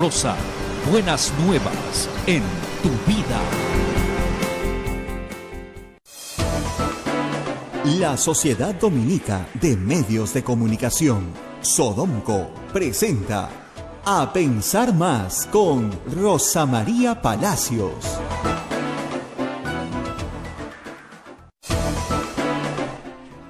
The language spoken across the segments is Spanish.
Rosa, buenas nuevas en tu vida. La Sociedad Dominica de Medios de Comunicación, Sodomco, presenta A Pensar Más con Rosa María Palacios.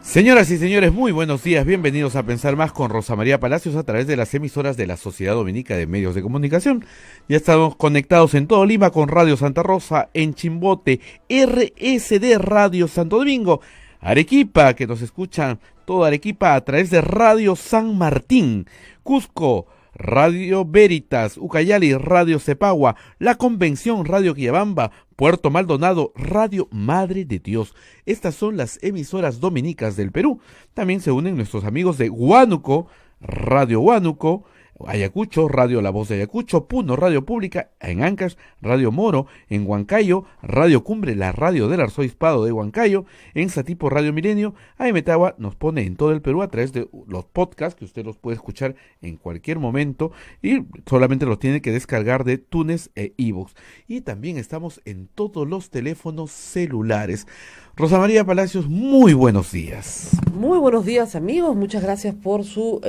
Señoras y señores, muy buenos días. Bienvenidos a Pensar Más con Rosa María Palacios a través de las emisoras de la Sociedad Dominica de Medios de Comunicación. Ya estamos conectados en todo Lima con Radio Santa Rosa, en Chimbote, RSD Radio Santo Domingo, Arequipa, que nos escuchan toda Arequipa a través de Radio San Martín, Cusco, Radio Veritas, Ucayali, Radio Cepagua, La Convención, Radio Quillabamba, Puerto Maldonado, Radio Madre de Dios. Estas son las emisoras dominicas del Perú. También se unen nuestros amigos de Huánuco, Radio Huánuco, Ayacucho, Radio La Voz de Ayacucho, Puno, Radio Pública, en Ancash, Radio Moro, en Huancayo, Radio Cumbre, la radio del arzobispado de Huancayo, en Satipo, Radio Milenio. Metagua nos pone en todo el Perú a través de los podcasts que usted los puede escuchar en cualquier momento y solamente los tiene que descargar de Tunes e iVoox. Y también estamos en todos los teléfonos celulares. Rosa María Palacios, muy buenos días. Muy buenos días, amigos. Muchas gracias por su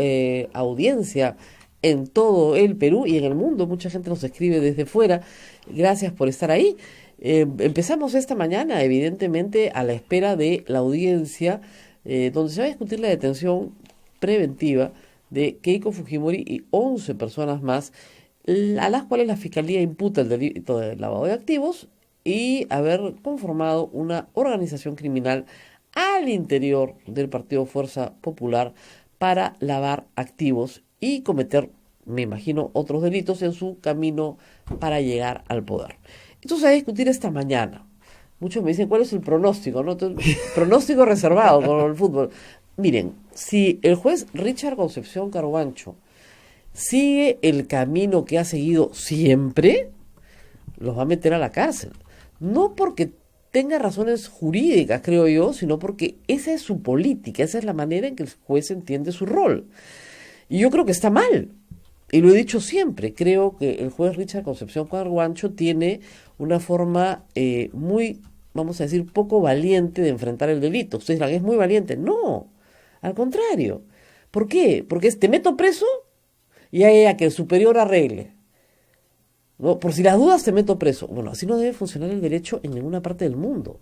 audiencia en todo el Perú y en el mundo. Mucha gente nos escribe desde fuera. Gracias por estar ahí. Empezamos esta mañana, evidentemente, a la espera de la audiencia, donde se va a discutir la detención preventiva de Keiko Fujimori y 11 personas más, a las cuales la Fiscalía imputa el delito de lavado de activos y haber conformado una organización criminal al interior del Partido Fuerza Popular para lavar activos y cometer, me imagino, otros delitos en su camino para llegar al poder. Esto se va a discutir esta mañana. Muchos me dicen, ¿cuál es el pronóstico? ¿No? Pronóstico reservado con el fútbol. Miren, si el juez Richard Concepción Carhuancho sigue el camino que ha seguido siempre, los va a meter a la cárcel. No porque tenga razones jurídicas, creo yo, sino porque esa es su política, esa es la manera en que el juez entiende su rol. Y yo creo que está mal, y lo he dicho siempre. Creo que el juez Richard Concepción Carhuancho tiene una forma muy, vamos a decir, poco valiente de enfrentar el delito. Ustedes dirán, ¿es muy valiente? No, al contrario. ¿Por qué? Porque te meto preso y a que el superior arregle. ¿No? Por si las dudas te meto preso. Bueno, así no debe funcionar el derecho en ninguna parte del mundo.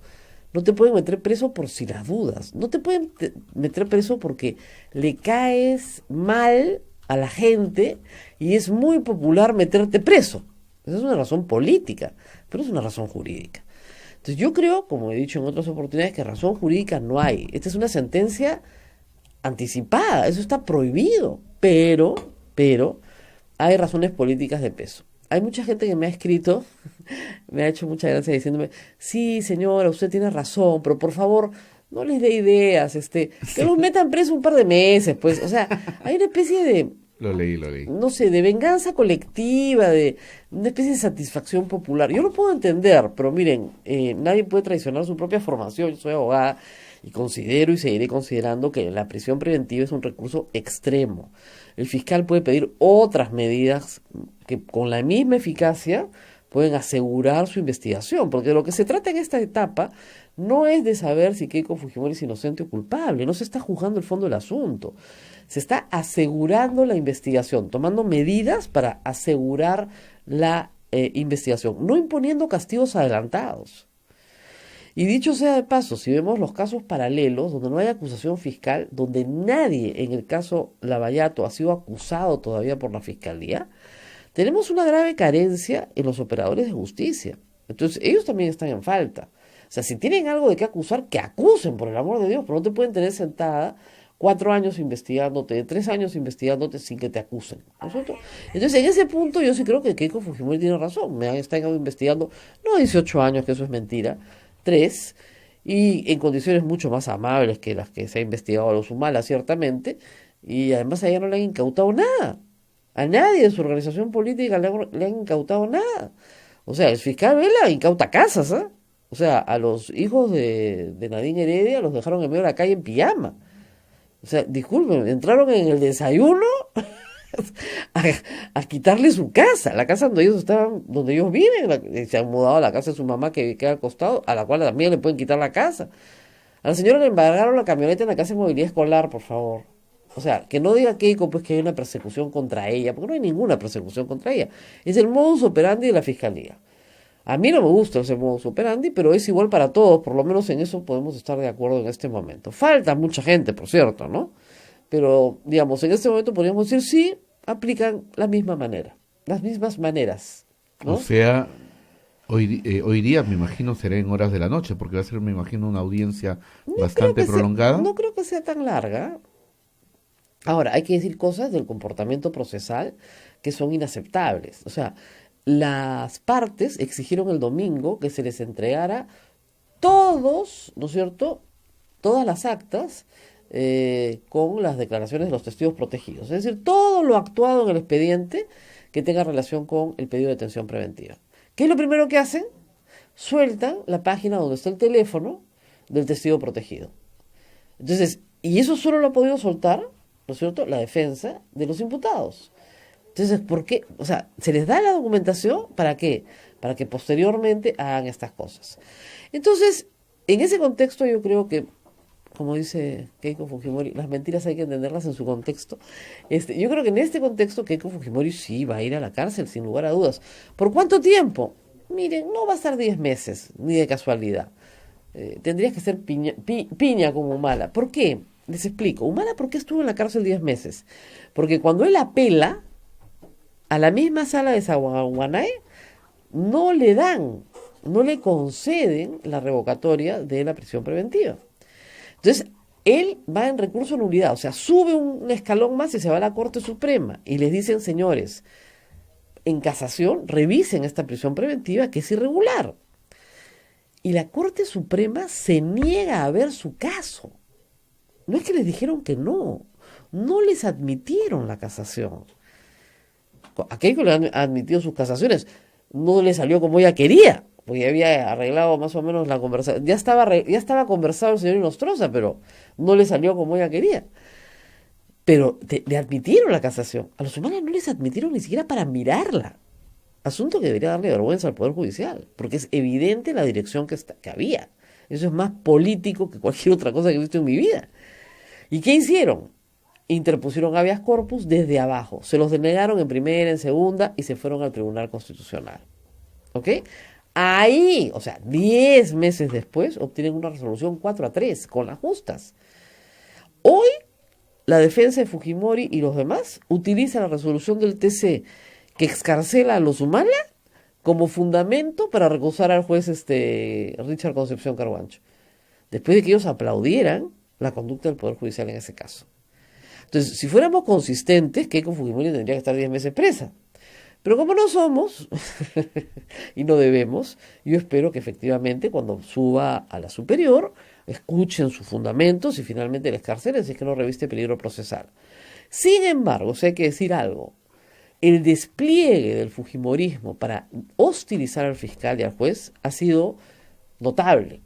No te pueden meter preso por si las dudas. No te pueden meter preso porque le caes mal a la gente y es muy popular meterte preso. Esa es una razón política, pero es una razón jurídica. Entonces yo creo, como he dicho en otras oportunidades, que razón jurídica no hay. Esta es una sentencia anticipada, eso está prohibido. Pero hay razones políticas de peso. Hay mucha gente que me ha escrito, me ha hecho mucha gracia diciéndome, sí, señora, usted tiene razón, pero por favor, no les dé ideas, que los metan preso un par de meses, pues. O sea, hay una especie de... Lo leí. No sé, de venganza colectiva, de una especie de satisfacción popular. Yo lo puedo entender, pero miren, nadie puede traicionar su propia formación. Yo soy abogada y considero y seguiré considerando que la prisión preventiva es un recurso extremo. El fiscal puede pedir otras medidas que con la misma eficacia pueden asegurar su investigación, porque de lo que se trata en esta etapa no es de saber si Keiko Fujimori es inocente o culpable, no se está juzgando el fondo del asunto, se está asegurando la investigación, tomando medidas para asegurar la investigación, no imponiendo castigos adelantados. Y dicho sea de paso, si vemos los casos paralelos, donde no hay acusación fiscal, donde nadie en el caso Lavallato ha sido acusado todavía por la fiscalía, tenemos una grave carencia en los operadores de justicia. Entonces ellos también están en falta. O sea, si tienen algo de qué acusar, que acusen, por el amor de Dios, pero no te pueden tener sentada 4 años investigándote, 3 años investigándote sin que te acusen. Entonces, en ese punto yo sí creo que Keiko Fujimori tiene razón. Me han estado investigando, no 18 años, que eso es mentira, 3, y en condiciones mucho más amables que las que se ha investigado a los Humala, ciertamente, y además a ella no le han incautado nada. A nadie de su organización política le han incautado nada. O sea, el fiscal Vela incauta casas, ¿eh? O sea, a los hijos de Nadine Heredia los dejaron en medio de la calle en pijama. O sea, disculpen, entraron en el desayuno a, a quitarle su casa, la casa donde ellos estaban, donde ellos viven, se han mudado a la casa de su mamá que queda al costado, a la cual también le pueden quitar la casa. A la señora le embargaron la camioneta en la casa de movilidad escolar, por favor. O sea, que no diga Keiko pues que hay una persecución contra ella, porque no hay ninguna persecución contra ella. Es el modus operandi de la fiscalía. A mí no me gusta ese modus operandi, pero es igual para todos, por lo menos en eso podemos estar de acuerdo en este momento. Falta mucha gente, por cierto, ¿no? Pero, digamos, en este momento podríamos decir sí, aplican la misma manera, las mismas maneras, ¿no? O sea, hoy día me imagino será en horas de la noche, porque va a ser, me imagino, una audiencia bastante prolongada. No creo que sea tan larga. Ahora, hay que decir cosas del comportamiento procesal que son inaceptables. O sea, las partes exigieron el domingo que se les entregara todos, ¿no es cierto?, todas las actas con las declaraciones de los testigos protegidos. Es decir, todo lo actuado en el expediente que tenga relación con el pedido de detención preventiva. ¿Qué es lo primero que hacen? Sueltan la página donde está el teléfono del testigo protegido. Entonces, y eso solo lo ha podido soltar, ¿no es cierto?, la defensa de los imputados. Entonces, ¿por qué? O sea, se les da la documentación, ¿para qué? Para que posteriormente hagan estas cosas. Entonces, en ese contexto yo creo que, como dice Keiko Fujimori, las mentiras hay que entenderlas en su contexto. Yo creo que en este contexto Keiko Fujimori sí va a ir a la cárcel, sin lugar a dudas. ¿Por cuánto tiempo? Miren, no va a estar 10 meses, ni de casualidad. Tendrías que ser piña como Humala. ¿Por qué? Les explico. Humala, ¿por qué estuvo en la cárcel 10 meses? Porque cuando él apela a la misma sala de Saguanay, no le conceden la revocatoria de la prisión preventiva. Entonces, él va en recurso de nulidad, o sea, sube un escalón más y se va a la Corte Suprema y les dicen, señores, en casación revisen esta prisión preventiva que es irregular. Y la Corte Suprema se niega a ver su caso. No es que les dijeron que no les admitieron la casación. A Keiko le han admitido sus casaciones, no le salió como ella quería, porque había arreglado más o menos la conversación. Ya estaba conversado el señor Inostroza, pero no le salió como ella quería. Pero le admitieron la casación. A los humanos no les admitieron ni siquiera para mirarla. Asunto que debería darle vergüenza al Poder Judicial, porque es evidente la dirección que había. Eso es más político que cualquier otra cosa que he visto en mi vida. ¿Y qué hicieron? Interpusieron habeas corpus desde abajo. Se los denegaron en primera, en segunda y se fueron al Tribunal Constitucional. ¿Ok? Ahí, o sea, 10 meses después, obtienen una resolución 4-3 con las justas. Hoy, la defensa de Fujimori y los demás utilizan la resolución del TC que excarcela a los Humala como fundamento para recusar al juez Richard Concepción Carhuancho, después de que ellos aplaudieran la conducta del Poder Judicial en ese caso. Entonces, si fuéramos consistentes, Keiko Fujimori tendría que estar 10 meses presa. Pero como no somos, y no debemos, yo espero que efectivamente cuando suba a la superior, escuchen sus fundamentos y finalmente la escarcelen si es que no reviste peligro procesal. Sin embargo, si hay que decir algo, el despliegue del fujimorismo para hostilizar al fiscal y al juez ha sido notable.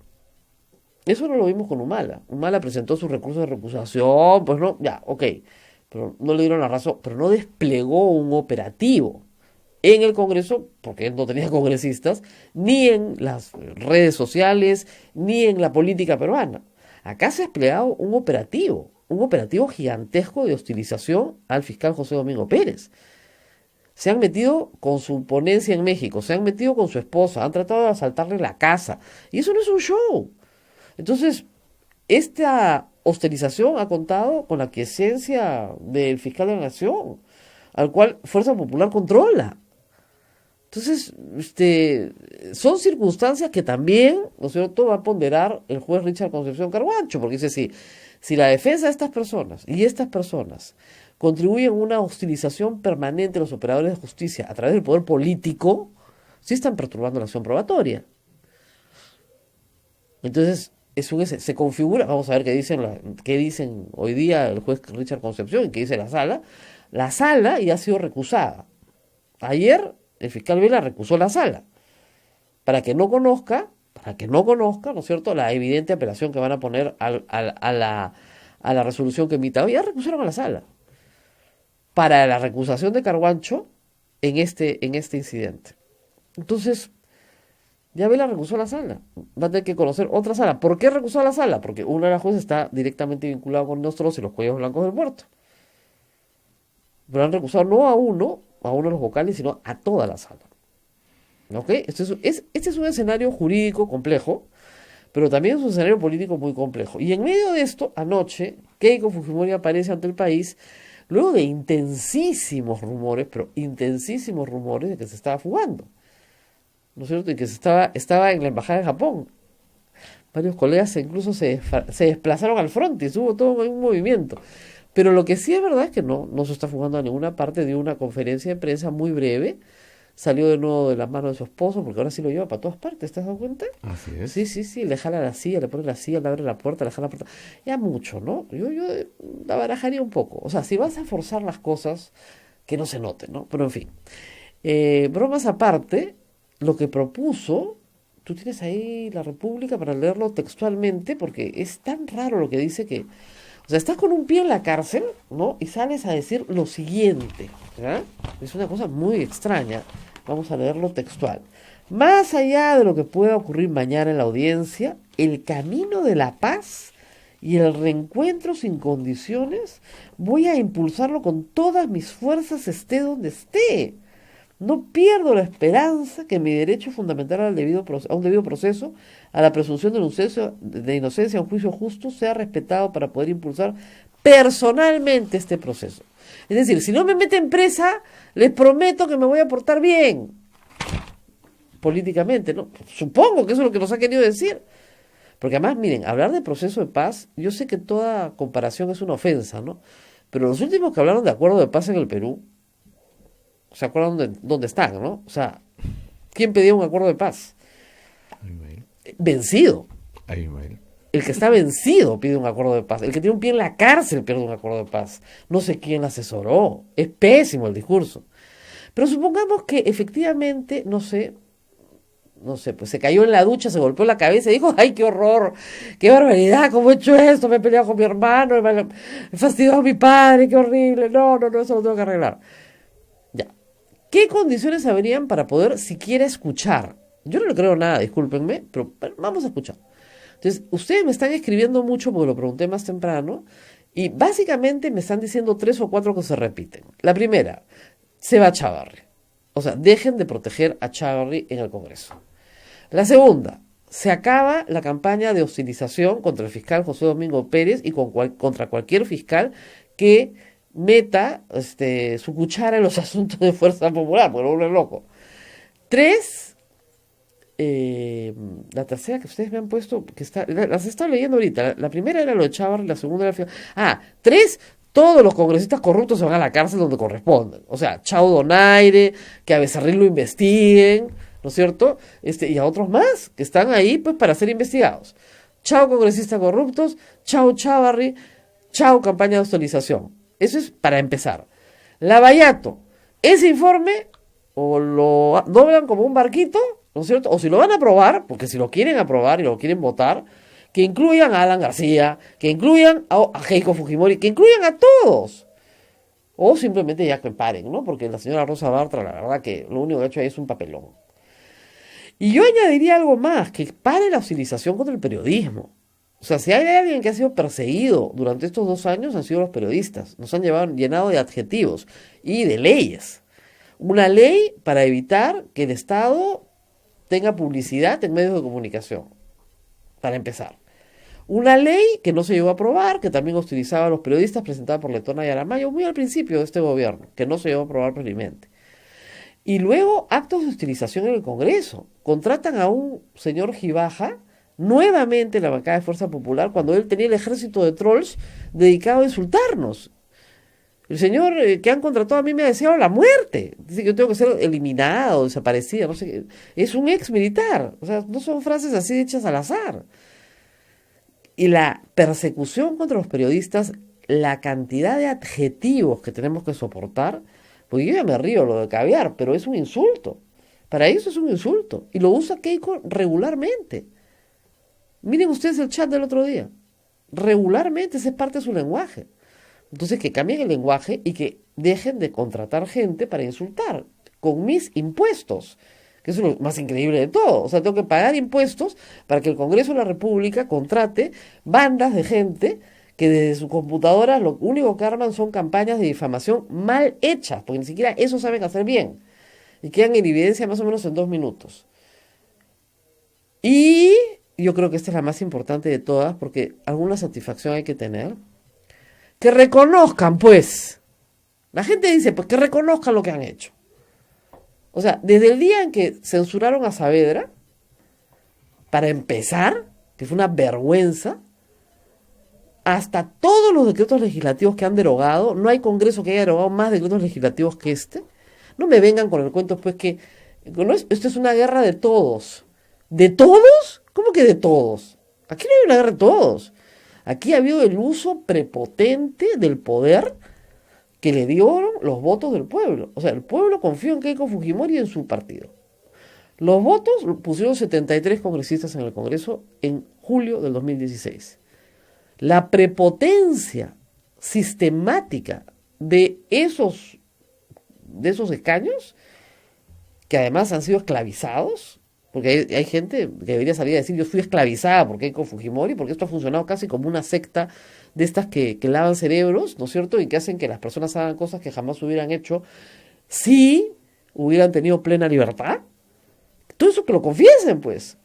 Eso no lo vimos con Humala. Humala presentó sus recursos de recusación, pues no, ya, ok, pero no le dieron la razón, pero no desplegó un operativo en el Congreso, porque él no tenía congresistas, ni en las redes sociales, ni en la política peruana. Acá se ha desplegado un operativo gigantesco de hostilización al fiscal José Domingo Pérez. Se han metido con su ponencia en México, se han metido con su esposa, han tratado de asaltarle la casa, y eso no es un show. Entonces, esta hostilización ha contado con la aquiescencia del fiscal de la Nación, al cual Fuerza Popular controla. Entonces, son circunstancias que también, ¿no es cierto?, va a ponderar el juez Richard Concepción Carhuancho, porque dice, si la defensa de estas personas y estas personas contribuyen a una hostilización permanente de los operadores de justicia a través del poder político, sí están perturbando la acción probatoria. Entonces, se configura, vamos a ver qué dicen hoy día el juez Richard Concepción y qué dice la sala. La sala ya ha sido recusada. Ayer el fiscal Vela recusó la sala para que no conozca, ¿no es cierto?, la evidente apelación que van a poner a la resolución que emita. Ya recusaron a la sala. para la recusación de Carguancho en este incidente. Entonces, ya la recusó la sala. Va a tener que conocer otra sala. ¿Por qué recusó la sala? Porque una de las jueces está directamente vinculada con nosotros y los cuellos blancos del puerto. Pero han recusado no a uno de los vocales, sino a toda la sala. ¿Ok? Este es un escenario jurídico complejo, pero también es un escenario político muy complejo. Y en medio de esto, anoche, Keiko Fujimori aparece ante el país luego de intensísimos rumores, pero intensísimos rumores de que se estaba fugando. ¿No es cierto? Y que estaba en la embajada de Japón. Varios colegas incluso se desplazaron al frente y hubo todo un movimiento. Pero lo que sí es verdad es que no se está fugando a ninguna parte. Dio una conferencia de prensa muy breve. Salió de nuevo de la mano de su esposo, porque ahora sí lo lleva para todas partes, ¿te has dado cuenta? Así es. Sí, le jala la silla, le pone la silla, le abre la puerta, le jala la puerta. Ya mucho, ¿no? Yo la barajaría un poco. O sea, si vas a forzar las cosas, que no se note, ¿no? Pero en fin. Bromas aparte, lo que propuso, tú tienes ahí La República para leerlo textualmente, porque es tan raro lo que dice que... O sea, estás con un pie en la cárcel, ¿no? Y sales a decir lo siguiente, ¿ya? Es una cosa muy extraña. Vamos a leerlo textual. Más allá de lo que pueda ocurrir mañana en la audiencia, el camino de la paz y el reencuentro sin condiciones, voy a impulsarlo con todas mis fuerzas, esté donde esté. No pierdo la esperanza que mi derecho fundamental a un debido proceso, a la presunción de inocencia, a un juicio justo, sea respetado para poder impulsar personalmente este proceso. Es decir, si no me meten presa, les prometo que me voy a portar bien. Políticamente, ¿no? Supongo que eso es lo que nos ha querido decir. Porque además, miren, hablar de proceso de paz, yo sé que toda comparación es una ofensa, ¿no? Pero los últimos que hablaron de acuerdo de paz en el Perú, ¿se acuerdan de dónde están, no? O sea, ¿quién pedía un acuerdo de paz? Vencido. El que está vencido pide un acuerdo de paz. El que tiene un pie en la cárcel pide un acuerdo de paz. No sé quién la asesoró. Es pésimo el discurso. Pero supongamos que efectivamente, no sé, pues se cayó en la ducha, se golpeó la cabeza y dijo, ¡ay, qué horror! ¡Qué barbaridad! ¿Cómo he hecho esto? Me he peleado con mi hermano, he fastidiado a mi padre, qué horrible. No, eso lo tengo que arreglar. Ya. ¿Qué condiciones habrían para poder siquiera escuchar? Yo no le creo nada, discúlpenme, pero vamos a escuchar. Entonces, ustedes me están escribiendo mucho porque lo pregunté más temprano y básicamente me están diciendo 3 o 4 que se repiten. La primera, se va Chávarri. O sea, dejen de proteger a Chávarri en el Congreso. La segunda, se acaba la campaña de hostilización contra el fiscal José Domingo Pérez y contra cualquier fiscal que meta su cuchara en los asuntos de Fuerza Popular, porque uno es loco. 3, la tercera que ustedes me han puesto, las he estado leyendo ahorita. La primera era lo de Chávarri, la segunda era... 3, todos los congresistas corruptos se van a la cárcel donde corresponden. O sea, chao Donaire, que a Becerril lo investiguen, ¿no es cierto? Y a otros más que están ahí pues para ser investigados. Chao congresistas corruptos, chao Chávarri, chao campaña de hostilización. Eso es para empezar. Lavallato, ese informe o lo doblan como un barquito, ¿no es cierto? O si lo van a aprobar, porque si lo quieren aprobar y lo quieren votar, que incluyan a Alan García, que incluyan a Keiko Fujimori, que incluyan a todos. O simplemente ya que paren, ¿no? Porque la señora Rosa Bartra, la verdad que lo único que ha hecho ahí es un papelón. Y yo añadiría algo más, que pare la hostilización contra el periodismo. O sea, si hay alguien que ha sido perseguido durante estos 2 años, han sido los periodistas. Nos han llenado de adjetivos y de leyes. Una ley para evitar que el Estado tenga publicidad en medios de comunicación, para empezar. Una ley que no se llegó a aprobar, que también hostilizaba a los periodistas, presentada por Letona y Aramayo muy al principio de este gobierno, que no se llegó a aprobar previamente. Y luego actos de hostilización en el Congreso. Contratan a un señor Gibaja, nuevamente en la bancada de Fuerza Popular, cuando él tenía el ejército de trolls dedicado a insultarnos. El señor que han contratado a mí me ha deseado la muerte. Dice que yo tengo que ser eliminado, desaparecida, no sé qué. Es un ex militar. O sea, no son frases así hechas al azar. Y la persecución contra los periodistas, la cantidad de adjetivos que tenemos que soportar, porque yo ya me río lo de caviar, pero es un insulto. Para ellos es un insulto. Y lo usa Keiko regularmente. Miren ustedes el chat del otro día. Regularmente esa es parte de su lenguaje. Entonces, que cambien el lenguaje y que dejen de contratar gente para insultar con mis impuestos, que eso es lo más increíble de todo. O sea, tengo que pagar impuestos para que el Congreso de la República contrate bandas de gente que desde sus computadoras lo único que arman son campañas de difamación mal hechas, porque ni siquiera eso saben hacer bien, y quedan en evidencia más o menos en 2 minutos. Y yo creo que esta es la más importante de todas, porque alguna satisfacción hay que tener. Que reconozcan, pues. La gente dice, pues que reconozcan lo que han hecho. O sea, desde el día en que censuraron a Saavedra, para empezar, que fue una vergüenza, hasta todos los decretos legislativos que han derogado, no hay Congreso que haya derogado más decretos legislativos que este. No me vengan con el cuento, pues, que esto es una guerra de todos. ¿De todos? ¿Cómo que de todos? Aquí no hay una guerra de todos. Aquí ha habido el uso prepotente del poder que le dieron los votos del pueblo. O sea, el pueblo confió en Keiko Fujimori y en su partido. Los votos pusieron 73 congresistas en el Congreso en julio del 2016. La prepotencia sistemática de esos escaños, que además han sido esclavizados, porque hay gente que debería salir a decir, yo fui esclavizada por Keiko Fujimori, porque esto ha funcionado casi como una secta de estas que lavan cerebros, ¿no es cierto? Y que hacen que las personas hagan cosas que jamás hubieran hecho si hubieran tenido plena libertad. Todo eso que lo confiesen, pues.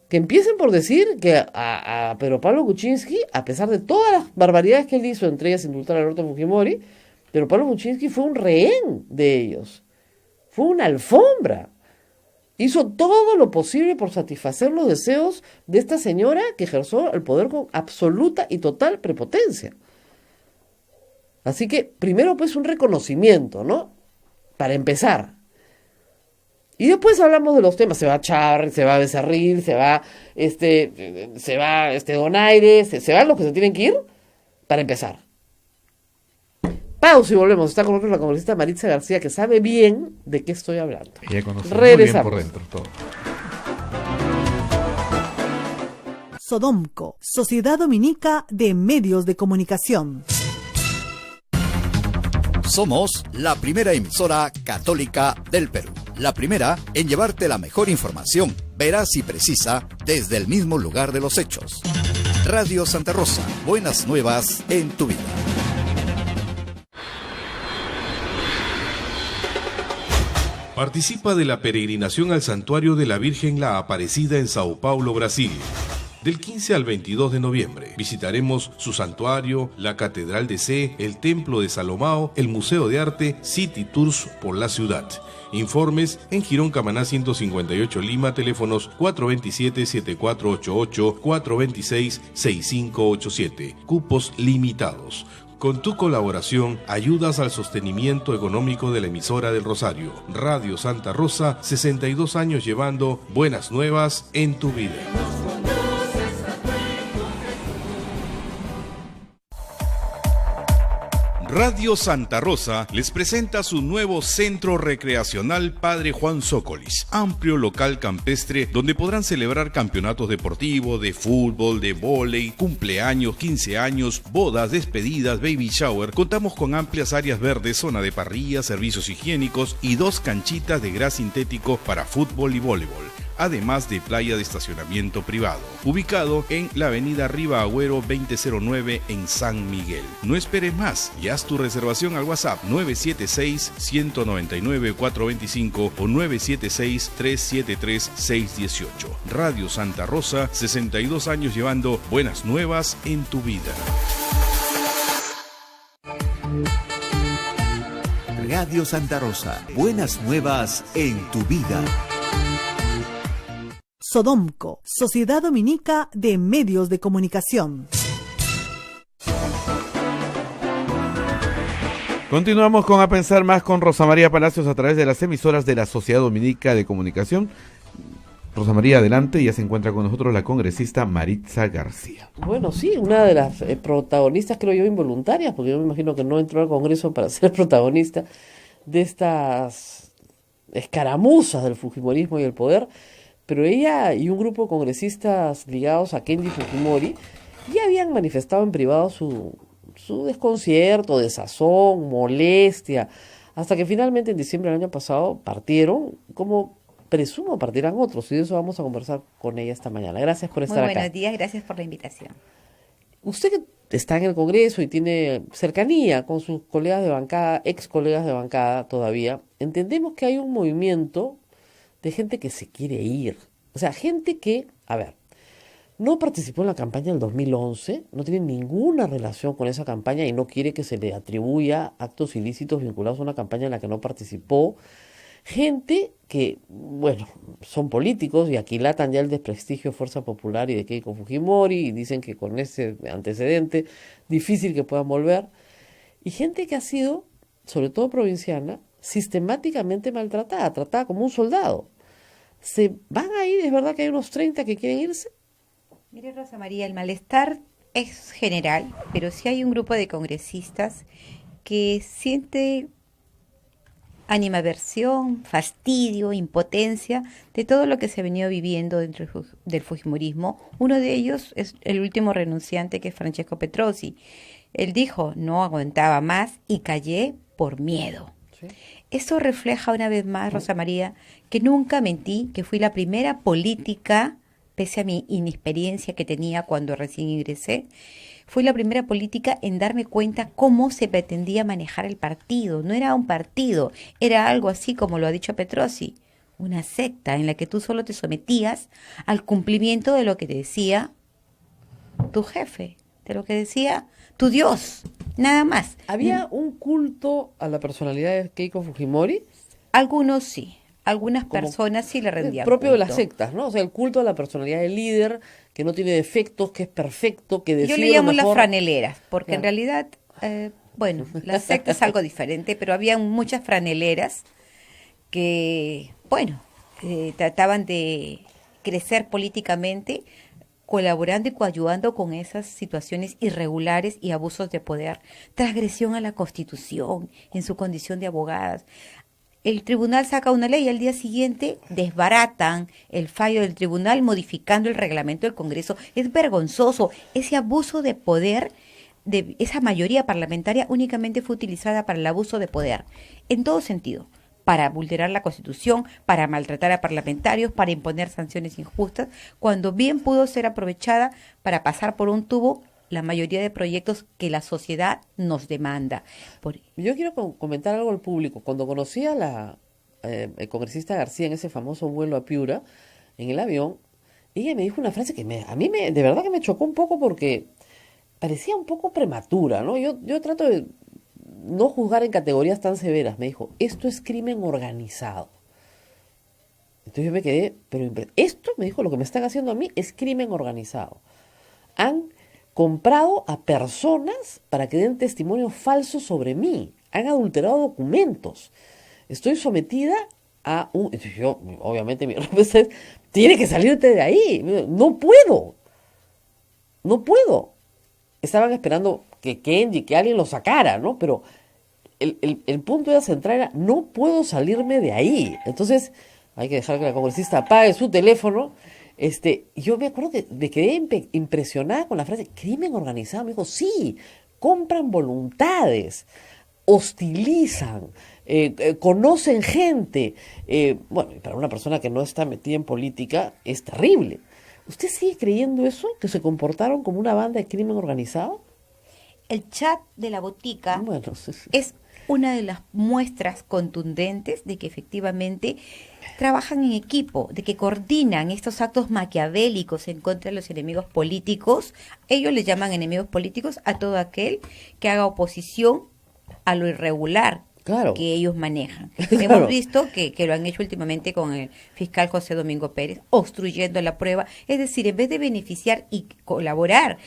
Que empiecen por decir que a Pedro Pablo Kuczynski, a pesar de todas las barbaridades que él hizo, entre ellas indultar a Alberto Fujimori, Pedro Pablo Kuczynski fue un rehén de ellos. Fue una alfombra. Hizo todo lo posible por satisfacer los deseos de esta señora que ejerció el poder con absoluta y total prepotencia. Así que, primero, pues, un reconocimiento, ¿no? Para empezar. Y después hablamos de los temas. Se va Chávez, se va Becerril, se va Donaire, se van los que se tienen que ir para empezar. Pausa y volvemos. Está con nosotros la congresista Maritza García, que sabe bien de qué estoy hablando. Ella conoce Regresamos. muy bien por dentro todo. Sodomco, Sociedad Dominica de Medios de Comunicación. Somos la primera emisora católica del Perú. La primera en llevarte la mejor información, veraz y precisa, desde el mismo lugar de los hechos. Radio Santa Rosa, buenas nuevas en tu vida. Participa de la peregrinación al Santuario de la Virgen la Aparecida en Sao Paulo, Brasil. Del 15 al 22 de noviembre visitaremos su santuario, la Catedral de Sé, el Templo de Salomao, el Museo de Arte, City Tours por la ciudad. Informes en Girón Camaná 158 Lima, teléfonos 427-7488, 426-6587. Cupos limitados. Con tu colaboración, ayudas al sostenimiento económico de la emisora del Rosario. Radio Santa Rosa, 62 años llevando buenas nuevas en tu vida. Radio Santa Rosa les presenta su nuevo centro recreacional Padre Juan Zócolis, amplio local campestre donde podrán celebrar campeonatos deportivos, de fútbol, de vóley, cumpleaños, 15 años, bodas, despedidas, baby shower. Contamos con amplias áreas verdes, zona de parrilla, servicios higiénicos y 2 canchitas de gras sintético para fútbol y voleibol, además de playa de estacionamiento privado, ubicado en la avenida Riva Agüero 2009 en San Miguel. No esperes más y haz tu reservación al WhatsApp 976-199-425 o 976-373-618. Radio Santa Rosa, 62 años llevando buenas nuevas en tu vida. Radio Santa Rosa, buenas nuevas en tu vida. Sodomco, Sociedad Dominica de Medios de Comunicación. Continuamos con A Pensar Más con Rosa María Palacios a través de las emisoras de la Sociedad Dominica de Comunicación. Rosa María, adelante, ya se encuentra con nosotros la congresista Maritza García. Bueno, sí, una de las protagonistas, creo yo, involuntarias, porque yo me imagino que no entró al Congreso para ser protagonista de estas escaramuzas del fujimorismo y el poder, pero ella y un grupo de congresistas ligados a Kendi Fujimori ya habían manifestado en privado su su desconcierto, desazón, molestia, hasta que finalmente en diciembre del año pasado partieron, como presumo partirán otros, y de eso vamos a conversar con ella esta mañana. Gracias por Muy estar acá. buenos días, gracias por la invitación. Usted que está en el Congreso y tiene cercanía con sus colegas de bancada, ex colegas de bancada todavía, entendemos que hay un movimiento de gente que se quiere ir. O sea, gente que, a ver, no participó en la campaña del 2011, no tiene ninguna relación con esa campaña y no quiere que se le atribuya actos ilícitos vinculados a una campaña en la que no participó. Gente que, bueno, son políticos y aquilatan ya el desprestigio de Fuerza Popular y de Keiko Fujimori y dicen que con ese antecedente difícil que puedan volver. Y gente que ha sido, sobre todo provinciana, sistemáticamente maltratada, tratada como un soldado. ¿Se van a ir? ¿Es verdad que hay unos 30 que quieren irse? Mire, Rosa María, el malestar es general, pero sí hay un grupo de congresistas que siente animadversión, fastidio, impotencia de todo lo que se ha venido viviendo dentro del fujimorismo. Uno de ellos es el último renunciante, que es Francesco Petrosi. Él dijo, no aguantaba más y callé por miedo. Sí. Eso refleja una vez más, Rosa María, que nunca mentí, que fui la primera política, pese a mi inexperiencia que tenía cuando recién ingresé, fui la primera política en darme cuenta cómo se pretendía manejar el partido. No era un partido, era algo así como lo ha dicho Petrosi, una secta en la que tú solo te sometías al cumplimiento de lo que te decía tu jefe, de lo que decía tu Dios, nada más. ¿Había un culto a la personalidad de Keiko Fujimori? Algunos sí. Algunas Como personas sí le rendían propio de culto. las sectas, ¿no? O sea, el culto a la personalidad del líder, que no tiene defectos, que es perfecto, que decide Yo le lo llamo las mejor. franeleras, porque Claro. en realidad, bueno, la secta es algo diferente, pero había muchas franeleras que, bueno, trataban de crecer políticamente, colaborando y coayudando con esas situaciones irregulares y abusos de poder, transgresión a la Constitución en su condición de abogadas. El tribunal saca una ley y al día siguiente desbaratan el fallo del tribunal modificando el reglamento del Congreso. Es vergonzoso. Ese abuso de poder, de esa mayoría parlamentaria únicamente fue utilizada para el abuso de poder, en todo sentido, para vulnerar la Constitución, para maltratar a parlamentarios, para imponer sanciones injustas, cuando bien pudo ser aprovechada para pasar por un tubo la mayoría de proyectos que la sociedad nos demanda. Yo quiero comentar algo al público. Cuando conocí a la el congresista García en ese famoso vuelo a Piura, en el avión, ella me dijo una frase que a mí de verdad que me chocó un poco porque parecía un poco prematura, ¿no? Yo trato de no juzgar en categorías tan severas. Me dijo, esto es crimen organizado. Entonces yo me quedé, pero esto, me dijo, lo que me están haciendo a mí es crimen organizado. Han comprado a personas para que den testimonio falso sobre mí. Han adulterado documentos. Estoy sometida a un... Yo, obviamente, mi respuesta es, tiene que salirte de ahí. No puedo. No puedo. Estaban esperando que Kenji, que alguien lo sacara, ¿no? Pero el punto ya central era, no puedo salirme de ahí. Entonces, hay que dejar que la congresista apague su teléfono. Yo me acuerdo que me quedé impresionada con la frase, crimen organizado. Me dijo, sí, compran voluntades, hostilizan, conocen gente. Bueno, para una persona que no está metida en política, es terrible. ¿Usted sigue creyendo eso? ¿Que se comportaron como una banda de crimen organizado? El chat de la botica Bueno, es una de las muestras contundentes de que efectivamente trabajan en equipo, de que coordinan estos actos maquiavélicos en contra de los enemigos políticos. Ellos les llaman enemigos políticos a todo aquel que haga oposición a lo irregular claro, que ellos manejan. Claro. Hemos visto que lo han hecho últimamente con el fiscal José Domingo Pérez, obstruyendo la prueba. Es decir, en vez de beneficiar y colaborar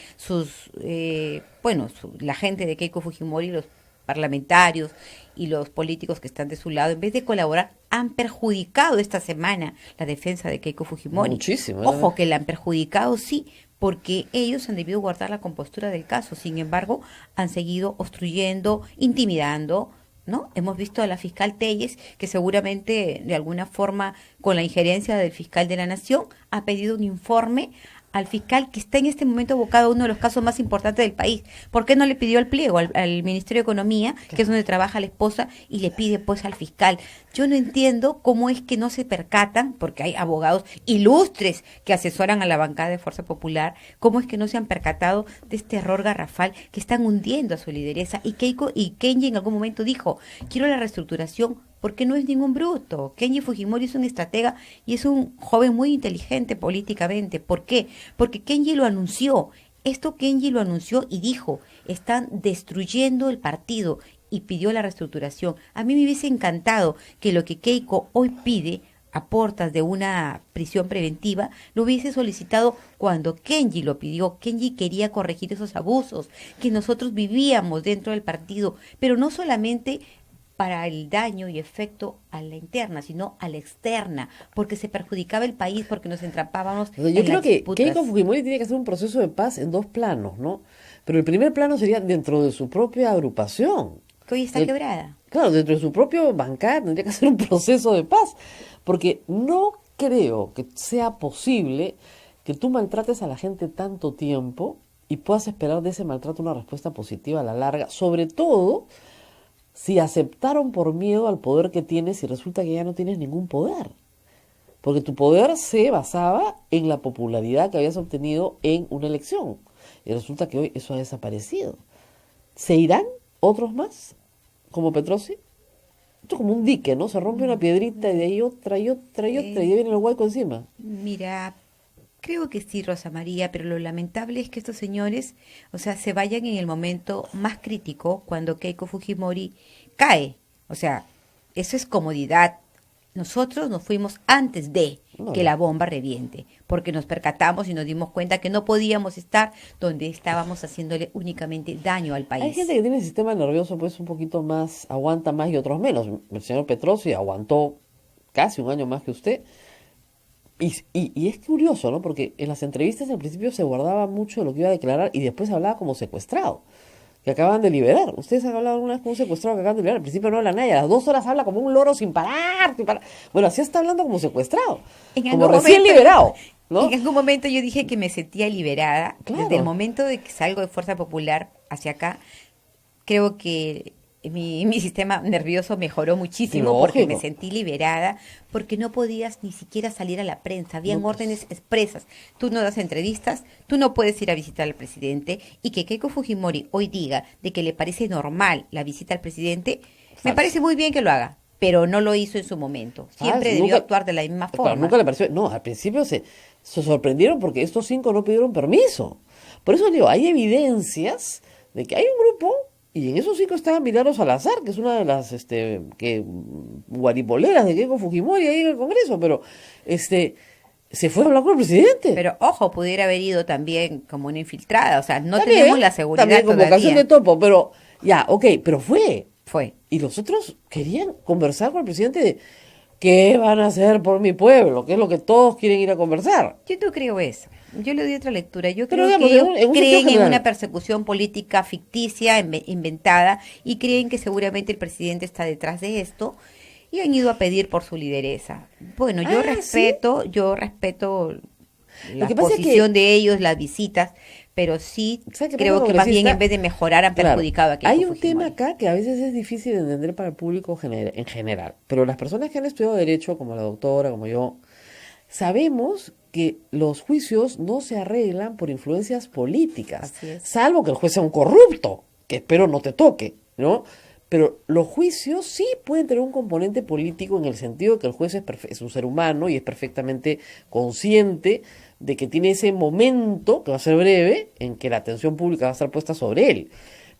la gente de Keiko Fujimori, los parlamentarios y los políticos que están de su lado, en vez de colaborar, han perjudicado esta semana la defensa de Keiko Fujimori. Muchísimo. Ojo, que la han perjudicado, sí, porque ellos han debido guardar la compostura del caso. Sin embargo, han seguido obstruyendo, intimidando, ¿no? Hemos visto a la fiscal Telles, que seguramente, de alguna forma, con la injerencia del fiscal de la Nación, ha pedido un informe al fiscal que está en este momento abocado a uno de los casos más importantes del país? ¿Por qué no le pidió el pliego al Ministerio de Economía, que es donde trabaja la esposa, y le pide pues al fiscal? Yo no entiendo cómo es que no se percatan, porque hay abogados ilustres que asesoran a la bancada de Fuerza Popular, cómo es que no se han percatado de este error garrafal que están hundiendo a su lideresa. Y Keiko y Kenji en algún momento dijo, quiero la reestructuración porque no es ningún bruto. Kenji Fujimori es un estratega y es un joven muy inteligente políticamente. ¿Por qué? Porque Kenji lo anunció. Esto Kenji lo anunció y dijo, están destruyendo el partido, y pidió la reestructuración. A mí me hubiese encantado que lo que Keiko hoy pide a portas de una prisión preventiva, lo hubiese solicitado cuando Kenji lo pidió. Kenji quería corregir esos abusos que nosotros vivíamos dentro del partido, pero no solamente para el daño y efecto a la interna, sino a la externa, porque se perjudicaba el país, porque nos entrampábamos Yo en creo las que disputas. Keiko Fujimori tiene que hacer un proceso de paz en 2 planos, ¿no? Pero el primer plano sería dentro de su propia agrupación. Que hoy está quebrada. Claro, dentro de su propio bancada tendría que hacer un proceso de paz, porque no creo que sea posible que tú maltrates a la gente tanto tiempo y puedas esperar de ese maltrato una respuesta positiva a la larga, sobre todo si aceptaron por miedo al poder que tienes y resulta que ya no tienes ningún poder. Porque tu poder se basaba en la popularidad que habías obtenido en una elección. Y resulta que hoy eso ha desaparecido. ¿Se irán otros más? Como Petrosi. Esto es como un dique, ¿no? Se rompe una piedrita y de ahí otra y otra y otra y ya viene el hueco encima. Mira, creo que sí, Rosa María, pero lo lamentable es que estos señores, o sea, se vayan en el momento más crítico, cuando Keiko Fujimori cae. O sea, eso es comodidad. Nosotros nos fuimos antes de que la bomba reviente, porque nos percatamos y nos dimos cuenta que no podíamos estar donde estábamos haciéndole únicamente daño al país. Hay gente que tiene el sistema nervioso pues un poquito más, aguanta más y otros menos. El señor Petrosi aguantó casi un año más que usted. Y es curioso, ¿no? Porque en las entrevistas al principio se guardaba mucho de lo que iba a declarar y después hablaba como secuestrado, que acaban de liberar. Ustedes han hablado alguna vez con un secuestrado que acaban de liberar. Al principio no habla nadie, a las 2 horas habla como un loro sin parar, sin parar. Bueno, así está hablando como secuestrado, como recién liberado, ¿no? En algún momento yo dije que me sentía liberada. Claro. Desde el momento de que salgo de Fuerza Popular hacia acá, creo que mi sistema nervioso mejoró muchísimo. Lógico. Porque me sentí liberada, porque no podías ni siquiera salir a la prensa, habían órdenes expresas. Tú no das entrevistas, tú no puedes ir a visitar al presidente, y que Keiko Fujimori hoy diga de que le parece normal la visita al presidente, me parece muy bien que lo haga, pero no lo hizo en su momento. Siempre debió nunca actuar de la misma forma. Claro, nunca le pareció. No, al principio se sorprendieron porque estos 5 no pidieron permiso. Por eso digo, hay evidencias de que hay un grupo, y en esos 5 estaba Milagro Salazar, que es una de las guaripoleras de Keiko Fujimori ahí en el Congreso, pero se fue a hablar con el presidente. Pero ojo, pudiera haber ido también como una infiltrada, o sea, no También, tenemos la seguridad también convocación todavía. de topo, pero ya, ok, pero fue. Fue. Y los otros querían conversar con el presidente de qué van a hacer por mi pueblo, que es lo que todos quieren ir a conversar. Yo no creo eso. Yo le doy otra lectura. Yo Pero creo digamos, que ellos en un sentido creen en general. una persecución política ficticia, inventada, y creen que seguramente el presidente está detrás de esto, y han ido a pedir por su lideresa. Bueno, yo respeto la que pasa es que- posición de ellos, las visitas, pero sí ¿Sabe qué creo pasa, que más bien congresista? en vez de mejorar han Claro, perjudicado a Keiko hay un Fujimori. tema acá que a veces es difícil de entender para el público en general, pero las personas que han estudiado Derecho, como la doctora, como yo, sabemos que los juicios no se arreglan por influencias políticas, Así es. salvo que el juez sea un corrupto, que espero no te toque, ¿no? Pero los juicios sí pueden tener un componente político en el sentido de que el juez es un ser humano y es perfectamente consciente de que tiene ese momento, que va a ser breve, en que la atención pública va a estar puesta sobre él.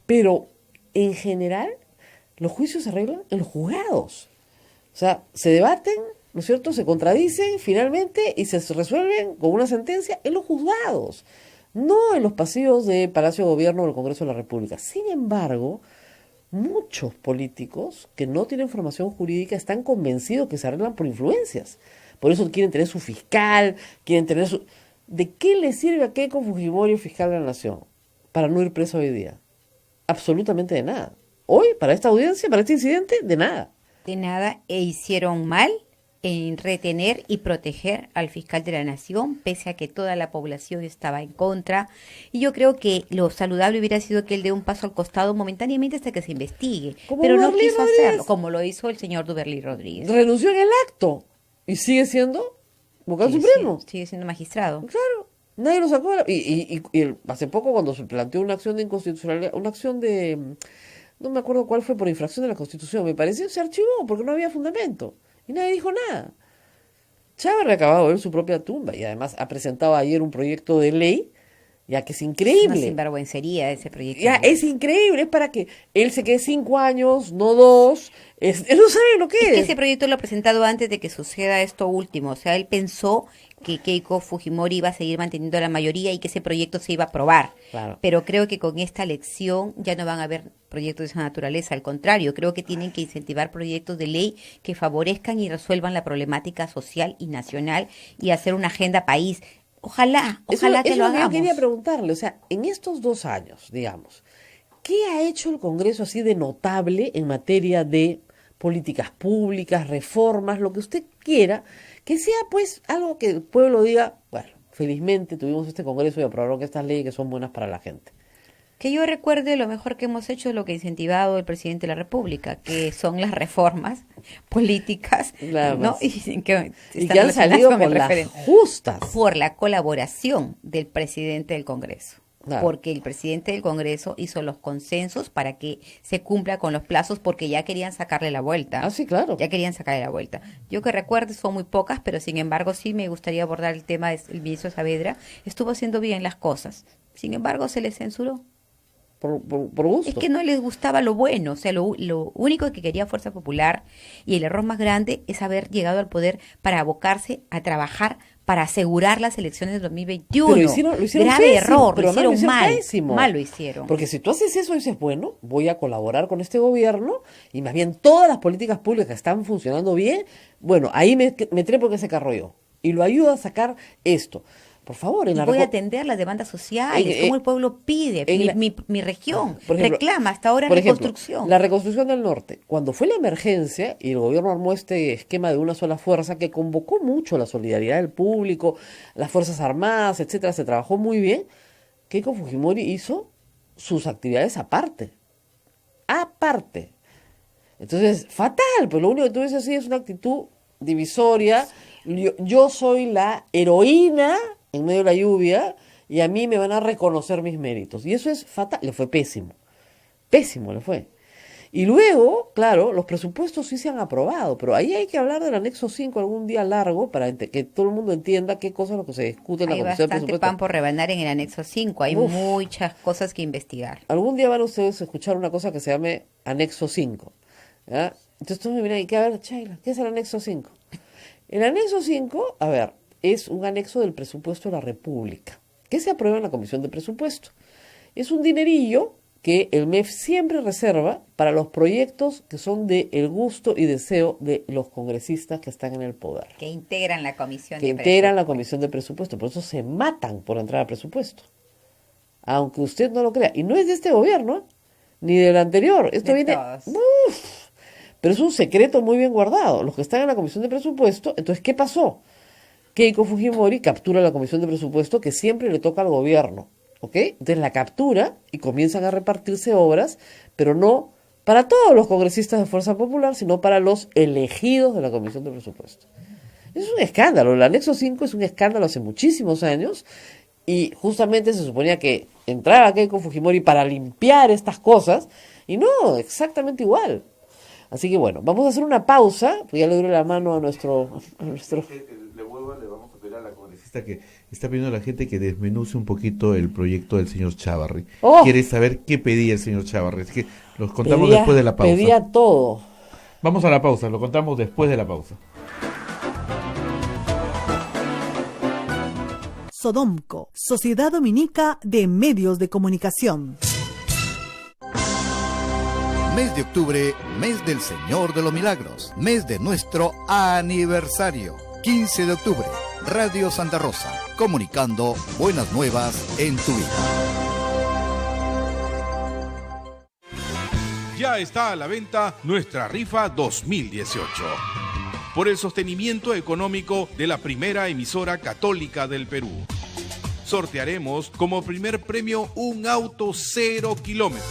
Pero en general, los juicios se arreglan en los juzgados. O sea, se debaten, ¿no es cierto? Se contradicen finalmente y se resuelven con una sentencia en los juzgados, no en los pasillos de Palacio de Gobierno o del Congreso de la República. Sin embargo, muchos políticos que no tienen formación jurídica están convencidos que se arreglan por influencias. Por eso quieren tener su fiscal, quieren tener su... ¿De qué le sirve a Keiko Fujimori fiscal de la Nación para no ir preso hoy día? Absolutamente de nada. Hoy, para esta audiencia, para este incidente, de nada. De nada, e hicieron mal en retener y proteger al fiscal de la Nación, pese a que toda la población estaba en contra. Y yo creo que lo saludable hubiera sido que él dé un paso al costado momentáneamente hasta que se investigue. Pero no quiso hacerlo, como lo hizo el señor Duberly Rodríguez. Renunció en el acto y sigue siendo vocal supremo. Sigue siendo magistrado. Claro, nadie lo sacó. Y hace poco, cuando se planteó una acción de inconstitucionalidad, una acción de, no me acuerdo cuál fue, por infracción de la Constitución, me parece, se archivó porque no había fundamento. Y nadie dijo nada. Chávez ha acabado de ver su propia tumba y además ha presentado ayer un proyecto de ley, ya que es increíble. Es una sinvergüencería ese proyecto. Ya, es increíble, es para que él se quede 5 años, no 2. Él no sabe lo que es. Que ese proyecto lo ha presentado antes de que suceda esto último. O sea, él pensó que Keiko Fujimori iba a seguir manteniendo la mayoría y que ese proyecto se iba a aprobar. Claro. Pero creo que con esta elección ya no van a haber proyectos de esa naturaleza. Al contrario, creo que tienen que incentivar proyectos de ley que favorezcan y resuelvan la problemática social y nacional y hacer una agenda país. Ojalá que lo hagamos. Yo quería preguntarle, o sea, en estos 2 años, digamos, ¿qué ha hecho el Congreso así de notable en materia de políticas públicas, reformas, lo que usted quiera, que sea pues algo que el pueblo diga, bueno, felizmente tuvimos este Congreso y aprobaron estas leyes que son buenas para la gente? Que yo recuerde, lo mejor que hemos hecho es lo que ha incentivado el presidente de la República, que son las reformas políticas, ¿no? Y que han salido con las justas. Por la colaboración del presidente del Congreso. Claro. Porque el presidente del Congreso hizo los consensos para que se cumpla con los plazos, porque ya querían sacarle la vuelta. Ah, sí, claro. Ya querían sacarle la vuelta. Yo que recuerde son muy pocas, pero sin embargo sí me gustaría abordar el tema del ministro Saavedra. Estuvo haciendo bien las cosas. Sin embargo se le censuró. Por gusto. Es que no les gustaba lo bueno, o sea, lo único que quería Fuerza Popular, y el error más grande es haber llegado al poder para abocarse a trabajar para asegurar las elecciones de 2021. Pero lo hicieron grave pésimo, error, pero lo hicieron mal, pésimo. Mal lo hicieron. Porque si tú haces eso y dices, bueno, voy a colaborar con este gobierno y más bien todas las políticas públicas están funcionando bien, bueno, ahí me trepo en ese carro yo y lo ayudo a sacar esto. Por favor, voy a atender las demandas sociales, como el pueblo pide, mi región por ejemplo, reclama hasta ahora reconstrucción. La reconstrucción del norte. Cuando fue la emergencia y el gobierno armó este esquema de una sola fuerza que convocó mucho la solidaridad del público, las Fuerzas Armadas, etcétera, se trabajó muy bien, Keiko Fujimori hizo sus actividades aparte. Aparte. Entonces, fatal, pero lo único que tú ves así es una actitud divisoria. Yo soy la heroína en medio de la lluvia y a mí me van a reconocer mis méritos. Y eso es fatal. Le fue pésimo. Pésimo le fue. Y luego, claro, los presupuestos sí se han aprobado, pero ahí hay que hablar del anexo 5 algún día largo para que todo el mundo entienda qué cosas es lo que se discute en la Comisión de Hay bastante Presupuestos. pan por rebanar en el anexo 5. Hay muchas cosas que investigar. Algún día van ustedes a escuchar una cosa que se llame anexo 5. ¿Ya? Entonces tú me miras y que, a ver, Chayla, ¿qué es el anexo 5? El anexo 5, a ver, es un anexo del presupuesto de la República, que se aprueba en la Comisión de Presupuesto. Es un dinerillo que el MEF siempre reserva para los proyectos que son de el gusto y deseo de los congresistas que están en el poder. Que integran la Comisión de Presupuesto. Que integran la Comisión de Presupuesto. Por eso se matan por entrar a presupuesto. Aunque usted no lo crea. Y no es de este gobierno, ni del anterior. Esto viene... Pero es un secreto muy bien guardado. Los que están en la Comisión de Presupuesto, entonces, ¿qué pasó? Keiko Fujimori captura la Comisión de Presupuesto que siempre le toca al gobierno, ¿ok? Entonces la captura y comienzan a repartirse obras, pero no para todos los congresistas de Fuerza Popular, sino para los elegidos de la Comisión de Presupuesto. Es un escándalo. El anexo 5 es un escándalo hace muchísimos años y justamente se suponía que entraba Keiko Fujimori para limpiar estas cosas y no, exactamente igual. Así que bueno, vamos a hacer una pausa, pues ya le doy la mano a nuestro... Le vamos a pedir a la congresista que está pidiendo a la gente que desmenuce un poquito el proyecto del señor Chávarri. Quiere saber qué pedía el señor Chávarri. Es que los contamos después de la pausa. Pedía todo. Vamos a la pausa, lo contamos después de la pausa. Sodomco, Sociedad Dominica de Medios de Comunicación. Mes de octubre, mes del Señor de los Milagros, mes de nuestro aniversario. 15 de octubre, Radio Santa Rosa, comunicando buenas nuevas en tu vida. Ya está a la venta nuestra rifa 2018. por el sostenimiento económico de la primera emisora católica del Perú. Sortearemos como primer premio un auto 0 kilómetros,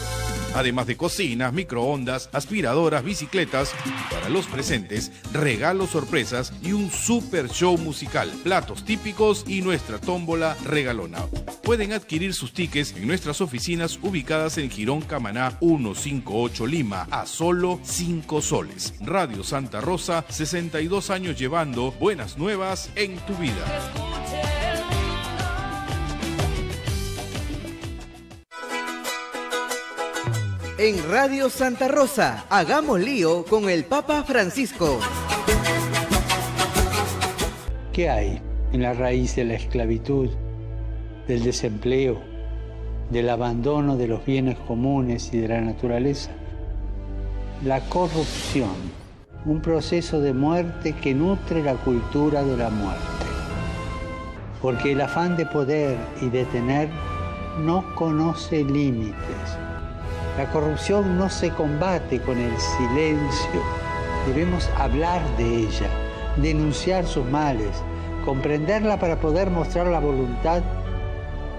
además de cocinas, microondas, aspiradoras, bicicletas. Para los presentes, regalos sorpresas y un super show musical, platos típicos y nuestra tómbola regalona. Pueden adquirir sus tickets en nuestras oficinas ubicadas en Girón Camaná 158 Lima a solo 5 soles. Radio Santa Rosa, 62 años llevando buenas nuevas en tu vida. En Radio Santa Rosa, hagamos lío con el Papa Francisco. ¿Qué hay en la raíz de la esclavitud, del desempleo, del abandono de los bienes comunes y de la naturaleza? La corrupción, un proceso de muerte que nutre la cultura de la muerte. Porque el afán de poder y de tener no conoce límites. La corrupción no se combate con el silencio. Debemos hablar de ella, denunciar sus males, comprenderla para poder mostrar la voluntad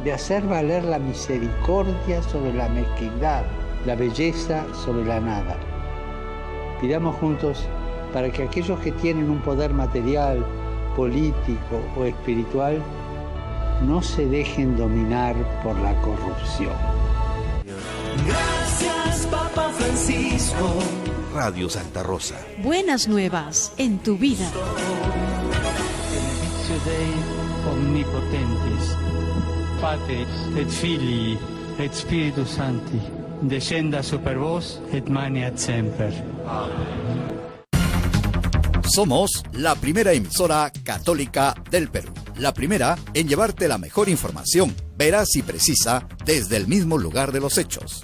de hacer valer la misericordia sobre la mezquindad, la belleza sobre la nada. Pidamos juntos para que aquellos que tienen un poder material, político o espiritual no se dejen dominar por la corrupción. Gracias, Papa Francisco. Radio Santa Rosa. Buenas nuevas en tu vida. Benedictio Dei omnipotentis, Patris et Filii et Spiritus Sancti, descenda super vos et maneat semper. Somos la primera emisora católica del Perú. La primera en llevarte la mejor información, veraz y precisa, desde el mismo lugar de los hechos.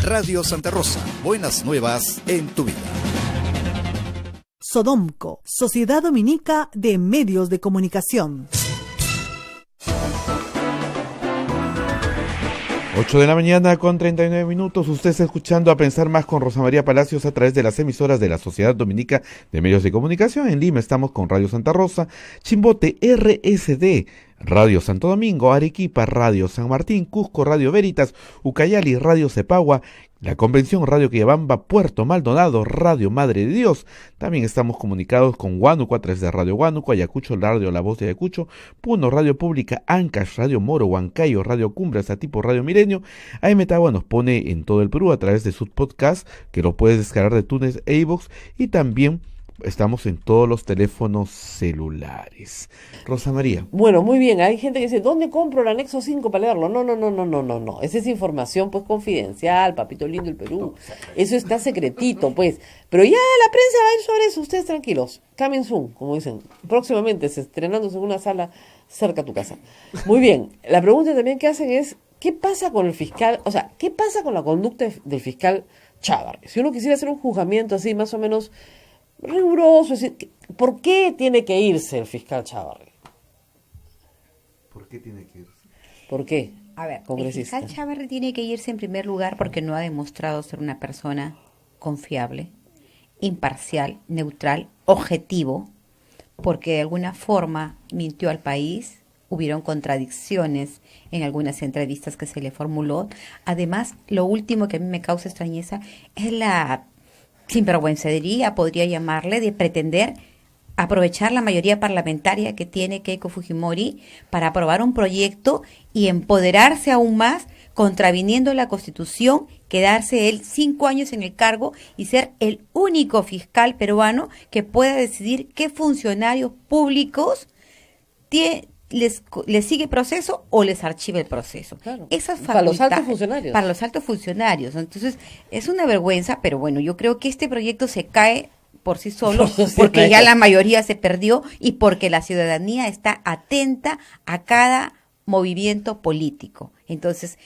Radio Santa Rosa, buenas nuevas en tu vida. Sodomco, Sociedad Dominica de Medios de Comunicación. 8 de la mañana con 39 minutos. Usted está escuchando A Pensar Más con Rosa María Palacios a través de las emisoras de la Sociedad Dominica de Medios de Comunicación. En Lima estamos con Radio Santa Rosa, Chimbote, RSD, Radio Santo Domingo, Arequipa, Radio San Martín, Cusco, Radio Veritas, Ucayali, Radio Cepagua, la Convención, Radio Quillabamba, Puerto Maldonado, Radio Madre de Dios. También estamos comunicados con Huánuco a través de Radio Huánuco, Ayacucho, Radio La Voz de Ayacucho, Puno, Radio Pública, Ancash, Radio Moro, Huancayo, Radio Cumbres, Atipo, Radio Milenio. AM Tagua nos pone en todo el Perú a través de su podcast, que lo puedes descargar de iTunes e iVoox, y también estamos en todos los teléfonos celulares. Rosa María. Bueno, muy bien. Hay gente que dice, ¿dónde compro el anexo 5 para leerlo? No. Esa es información pues confidencial, papito lindo del Perú. Eso está secretito, pues. Pero ya la prensa va a ir sobre eso. Ustedes tranquilos. Coming soon, como dicen. Próximamente, estrenándose en una sala cerca a tu casa. Muy bien. La pregunta también que hacen es, ¿qué pasa con el fiscal? O sea, ¿qué pasa con la conducta del fiscal Chávarri? Si uno quisiera hacer un juzgamiento así, más o menos riguroso, es decir, ¿por qué tiene que irse el fiscal Chávarri? ¿Por qué tiene que irse? ¿Por qué? A ver, el fiscal Chávarri tiene que irse en primer lugar porque no ha demostrado ser una persona confiable, imparcial, neutral, objetivo, porque de alguna forma mintió al país, hubieron contradicciones en algunas entrevistas que se le formuló. Además, lo último que a mí me causa extrañeza es la sinvergüencería, podría llamarle, de pretender aprovechar la mayoría parlamentaria que tiene Keiko Fujimori para aprobar un proyecto y empoderarse aún más, contraviniendo la Constitución, quedarse él 5 años en el cargo y ser el único fiscal peruano que pueda decidir qué funcionarios públicos les sigue proceso o les archiva el proceso. Claro. Esas para los altos funcionarios. Para los altos funcionarios. Entonces, es una vergüenza, pero bueno, yo creo que este proyecto se cae por sí solo, porque ya la mayoría se perdió y porque la ciudadanía está atenta a cada movimiento político. Entonces,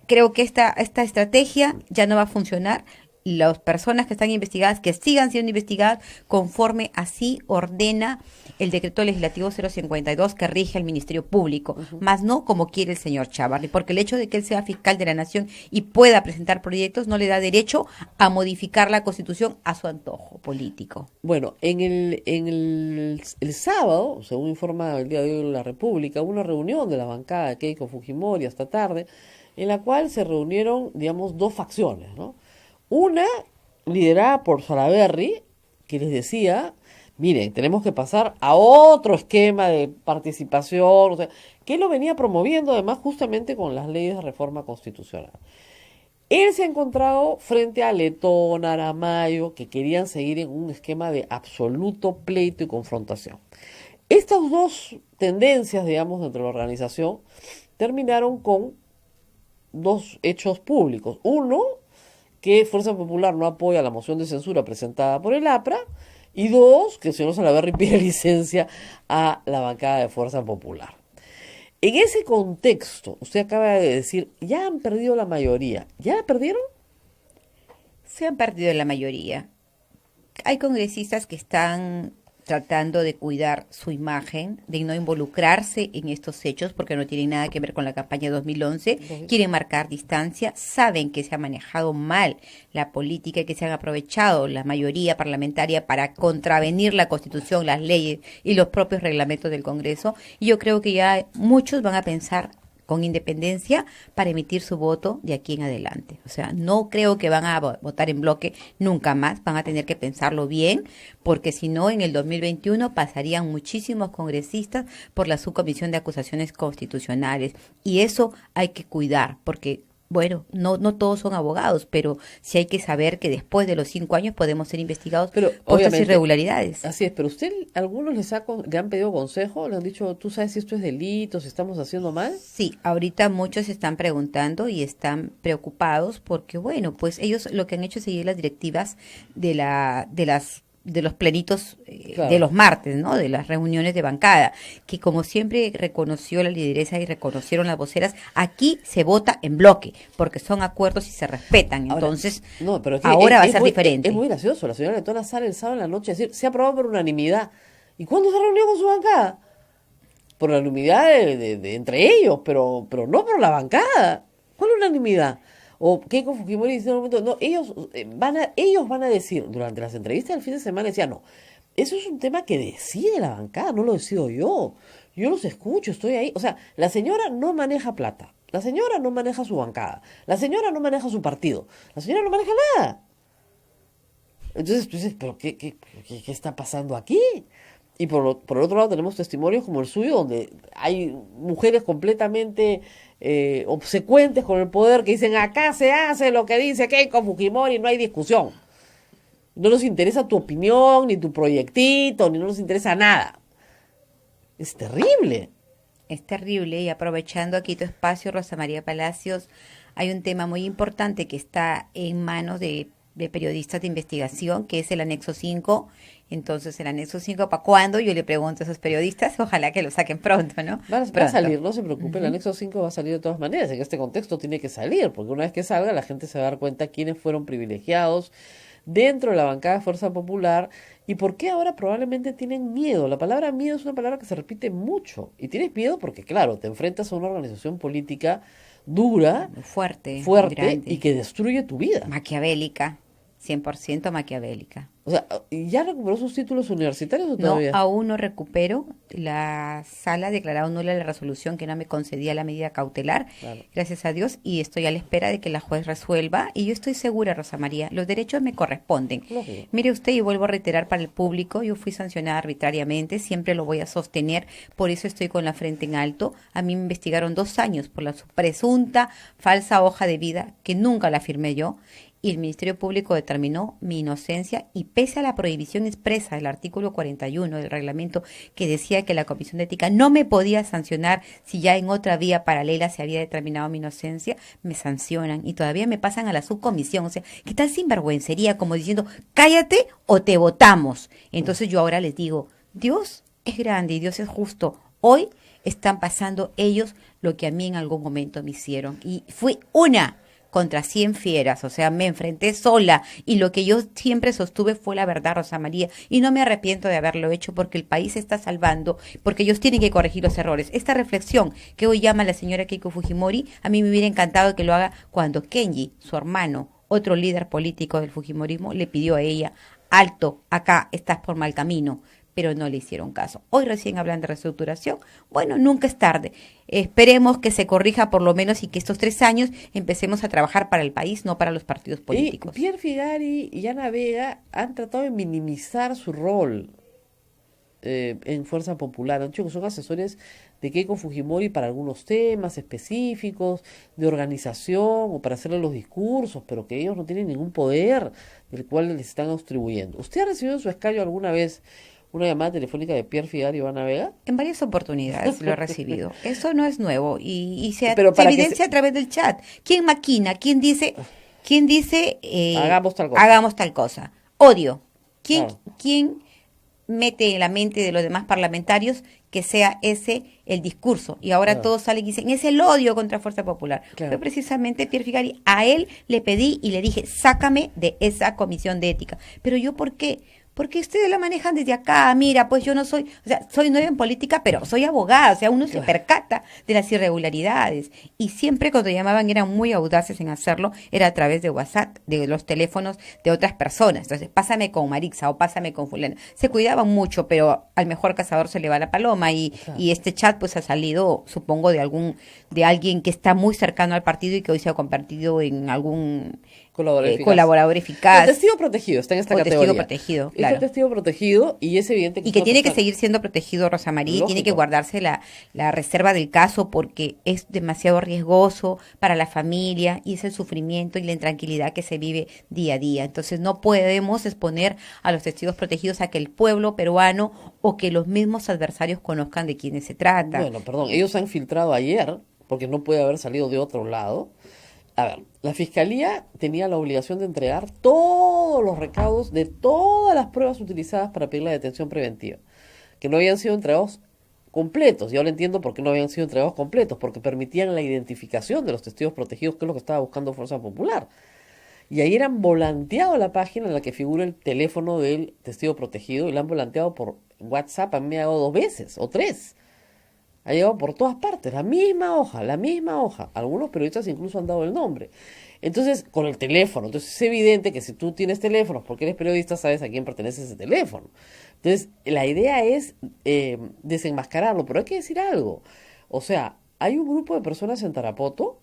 creo que esta estrategia ya no va a funcionar. las personas que están investigadas, que sigan siendo investigadas conforme así ordena el decreto legislativo 052 que rige al Ministerio Público, más no como quiere el señor Chávarri, porque el hecho de que él sea fiscal de la Nación y pueda presentar proyectos no le da derecho a modificar la Constitución a su antojo político. Bueno, el sábado, según informa el día de hoy La República, hubo una reunión de la bancada de Keiko Fujimori hasta tarde, en la cual se reunieron, digamos, dos facciones, ¿no? Una, liderada por Salaverry, que les decía, miren, tenemos que pasar a otro esquema de participación, o sea, que él lo venía promoviendo además justamente con las leyes de reforma constitucional. Él se ha encontrado frente a Letón, Aramayo, que querían seguir en un esquema de absoluto pleito y confrontación. Estas dos tendencias, digamos, dentro de la organización, terminaron con dos hechos públicos. Uno, que Fuerza Popular no apoya la moción de censura presentada por el APRA, y dos, que el señor Salaverry pide licencia a la bancada de Fuerza Popular. En ese contexto, usted acaba de decir, ya han perdido la mayoría. ¿Ya la perdieron? Se han perdido la mayoría. Hay congresistas que están tratando de cuidar su imagen, de no involucrarse en estos hechos porque no tienen nada que ver con la campaña 2011, quieren marcar distancia, saben que se ha manejado mal la política y que se han aprovechado la mayoría parlamentaria para contravenir la Constitución, las leyes y los propios reglamentos del Congreso, y yo creo que ya muchos van a pensar con independencia para emitir su voto de aquí en adelante. O sea, no creo que van a votar en bloque nunca más, van a tener que pensarlo bien, porque si no, en el 2021 pasarían muchísimos congresistas por la subcomisión de acusaciones constitucionales, y eso hay que cuidar, porque bueno, no todos son abogados, pero sí hay que saber que después de los 5 años podemos ser investigados por estas irregularidades. Así es, pero usted, algunos le han pedido consejo, le han dicho, ¿tú sabes si esto es delito, si estamos haciendo mal? Sí, ahorita muchos se están preguntando y están preocupados porque, bueno, pues ellos lo que han hecho es seguir las directivas de los plenitos claro, de los martes, ¿no? De las reuniones de bancada, que como siempre reconoció la lideresa y reconocieron las voceras, aquí se vota en bloque, porque son acuerdos y se respetan. Ahora, entonces, pero ahora va a ser diferente. Es muy gracioso, la señora Letona sale el sábado en la noche a decir, se ha aprobado por unanimidad. ¿Y cuándo se reunió con su bancada? Por la unanimidad de entre ellos, pero no por la bancada. ¿Cuál unanimidad? O Keiko Fujimori dice en un momento, no, ellos van a decir, durante las entrevistas del fin de semana, decían, no, eso es un tema que decide la bancada, no lo decido yo los escucho, estoy ahí. O sea, la señora no maneja plata, la señora no maneja su bancada, la señora no maneja su partido, la señora no maneja nada. Entonces tú dices, ¿pero qué está pasando aquí? Y por el otro lado tenemos testimonios como el suyo, donde hay mujeres completamente obsecuentes con el poder que dicen, acá se hace lo que dice Keiko Fujimori, no hay discusión. No nos interesa tu opinión, ni tu proyectito, ni no nos interesa nada. Es terrible. Es terrible, y aprovechando aquí tu espacio, Rosa María Palacios, hay un tema muy importante que está en manos de periodistas de investigación, que es el anexo 5. Entonces, el anexo 5, ¿para cuándo? Yo le pregunto a esos periodistas, ojalá que lo saquen pronto, ¿no? Va a salir, no se preocupe, el anexo 5 va a salir de todas maneras. En este contexto tiene que salir, porque una vez que salga, la gente se va a dar cuenta quiénes fueron privilegiados dentro de la bancada de Fuerza Popular y por qué ahora probablemente tienen miedo. La palabra miedo es una palabra que se repite mucho. Y tienes miedo porque, claro, te enfrentas a una organización política dura, fuerte y que destruye tu vida. Maquiavélica. 100% maquiavélica. O sea, ¿ya recuperó sus títulos universitarios o todavía? No, aún no recupero. La sala ha declarado nula la resolución que no me concedía la medida cautelar, claro, gracias a Dios, y estoy a la espera de que la juez resuelva, y yo estoy segura, Rosa María, los derechos me corresponden. Lógico. Mire usted, y vuelvo a reiterar para el público, yo fui sancionada arbitrariamente, siempre lo voy a sostener, por eso estoy con la frente en alto. A mí me investigaron 2 años por la presunta falsa hoja de vida, que nunca la firmé yo, y el Ministerio Público determinó mi inocencia, y pese a la prohibición expresa del artículo 41 del reglamento que decía que la Comisión de Ética no me podía sancionar si ya en otra vía paralela se había determinado mi inocencia, me sancionan y todavía me pasan a la subcomisión. O sea, ¿qué tal sinvergüencería? Como diciendo, cállate o te votamos. Entonces yo ahora les digo, Dios es grande y Dios es justo. Hoy están pasando ellos lo que a mí en algún momento me hicieron, y fui una contra 100 fieras, o sea, me enfrenté sola y lo que yo siempre sostuve fue la verdad, Rosa María, y no me arrepiento de haberlo hecho porque el país se está salvando, porque ellos tienen que corregir los errores. Esta reflexión que hoy llama la señora Keiko Fujimori, a mí me hubiera encantado que lo haga cuando Kenji, su hermano, otro líder político del Fujimorismo, le pidió a ella, alto, acá estás por mal camino, pero no le hicieron caso. Hoy recién hablan de reestructuración. Bueno, nunca es tarde. Esperemos que se corrija por lo menos y que estos 3 años empecemos a trabajar para el país, no para los partidos políticos. Y Pierre Figari y Ana Vega han tratado de minimizar su rol en Fuerza Popular. Han dicho que son asesores de Keiko Fujimori para algunos temas específicos, de organización o para hacerle los discursos, pero que ellos no tienen ningún poder del cual les están atribuyendo. ¿Usted ha recibido en su escaño alguna vez una llamada telefónica de Pierre Figari y Ana Vega? En varias oportunidades lo he recibido. Eso no es nuevo y se Pero para evidencia a través del chat. ¿Quién maquina? ¿Quién dice hagamos tal cosa? Odio. ¿Quién mete en la mente de los demás parlamentarios que sea ese el discurso? Y ahora todos salen y dicen, es el odio contra Fuerza Popular. Fue precisamente Pierre Figari. A él le pedí y le dije, sácame de esa comisión de ética. Pero yo, ¿por qué? Porque ustedes la manejan desde acá. Mira, pues yo no soy, o sea, soy nueva en política, pero soy abogada, o sea, uno se percata de las irregularidades. Y siempre cuando llamaban eran muy audaces en hacerlo, era a través de WhatsApp, de los teléfonos de otras personas. Entonces, pásame con Marixa o pásame con fulano. Se cuidaban mucho, pero al mejor cazador se le va la paloma y este chat pues ha salido, supongo, de alguien que está muy cercano al partido y que hoy se ha convertido en algún colaborador eficaz. El testigo protegido está en esta categoría. Testigo protegido, claro. Es el testigo protegido y es evidente que... Y que tiene que seguir siendo protegido, Rosa María, y tiene que guardarse la reserva del caso porque es demasiado riesgoso para la familia y es el sufrimiento y la intranquilidad que se vive día a día. Entonces no podemos exponer a los testigos protegidos a que el pueblo peruano o que los mismos adversarios conozcan de quiénes se trata. Bueno, perdón, ellos han filtrado ayer, porque no puede haber salido de otro lado. A ver, la Fiscalía tenía la obligación de entregar todos los recaudos de todas las pruebas utilizadas para pedir la detención preventiva, que no habían sido entregados completos. Y ahora entiendo por qué no habían sido entregados completos, porque permitían la identificación de los testigos protegidos, que es lo que estaba buscando Fuerza Popular. Y ahí han volanteado la página en la que figura el teléfono del testigo protegido, y la han volanteado por WhatsApp. A mí me ha llegado 2 veces o 3. Ha llegado por todas partes, la misma hoja. Algunos periodistas incluso han dado el nombre. Entonces, con el teléfono. Entonces, es evidente que si tú tienes teléfonos, porque eres periodista, sabes a quién pertenece ese teléfono. Entonces, la idea es desenmascararlo, pero hay que decir algo. O sea, hay un grupo de personas en Tarapoto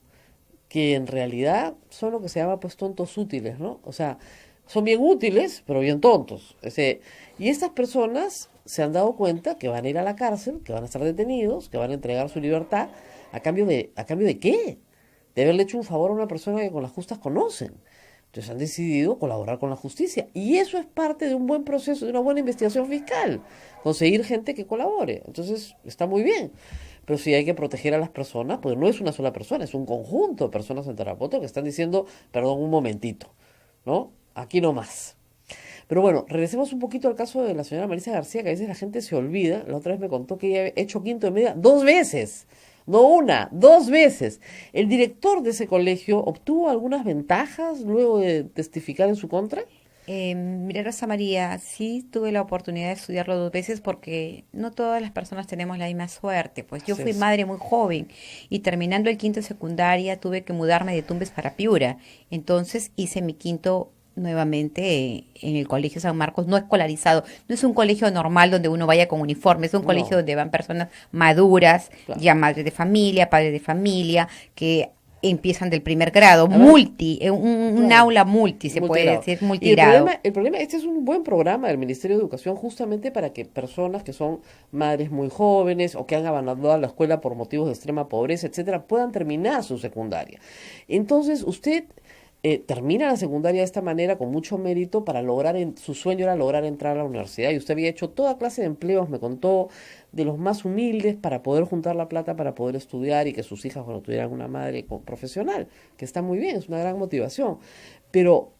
que en realidad son lo que se llama pues tontos útiles, ¿no? O sea, son bien útiles, pero bien tontos. Y estas personas se han dado cuenta que van a ir a la cárcel, que van a estar detenidos, que van a entregar su libertad, ¿a cambio de qué? De haberle hecho un favor a una persona que con las justas conocen. Entonces han decidido colaborar con la justicia. Y eso es parte de un buen proceso, de una buena investigación fiscal. Conseguir gente que colabore. Entonces está muy bien. Pero sí hay que proteger a las personas, porque no es una sola persona, es un conjunto de personas en Tarapoto que están diciendo, perdón, un momentito, ¿no? Aquí no más. Pero bueno, regresemos un poquito al caso de la señora Marisa García, que a veces la gente se olvida. La otra vez me contó que ella había hecho quinto de media 2 veces. No una, 2 veces. El director de ese colegio obtuvo algunas ventajas luego de testificar en su contra. Mira, Rosa María, sí tuve la oportunidad de estudiarlo 2 veces porque no todas las personas tenemos la misma suerte. Pues yo fui madre muy joven y terminando el quinto de secundaria tuve que mudarme de Tumbes para Piura. Entonces hice mi quinto nuevamente en el Colegio San Marcos, no escolarizado, no es un colegio normal donde uno vaya con uniforme, es un colegio donde van personas maduras, ya madres de familia, padres de familia, que empiezan del primer grado, un aula multi, se puede decir, multigrado. El problema, este es un buen programa del Ministerio de Educación justamente para que personas que son madres muy jóvenes o que han abandonado la escuela por motivos de extrema pobreza, etcétera, puedan terminar su secundaria. Entonces, usted termina la secundaria de esta manera con mucho mérito para lograr, su sueño era lograr entrar a la universidad, y usted había hecho toda clase de empleos, me contó, de los más humildes para poder juntar la plata para poder estudiar y que sus hijas, bueno, tuvieran una madre profesional, que está muy bien, es una gran motivación. Pero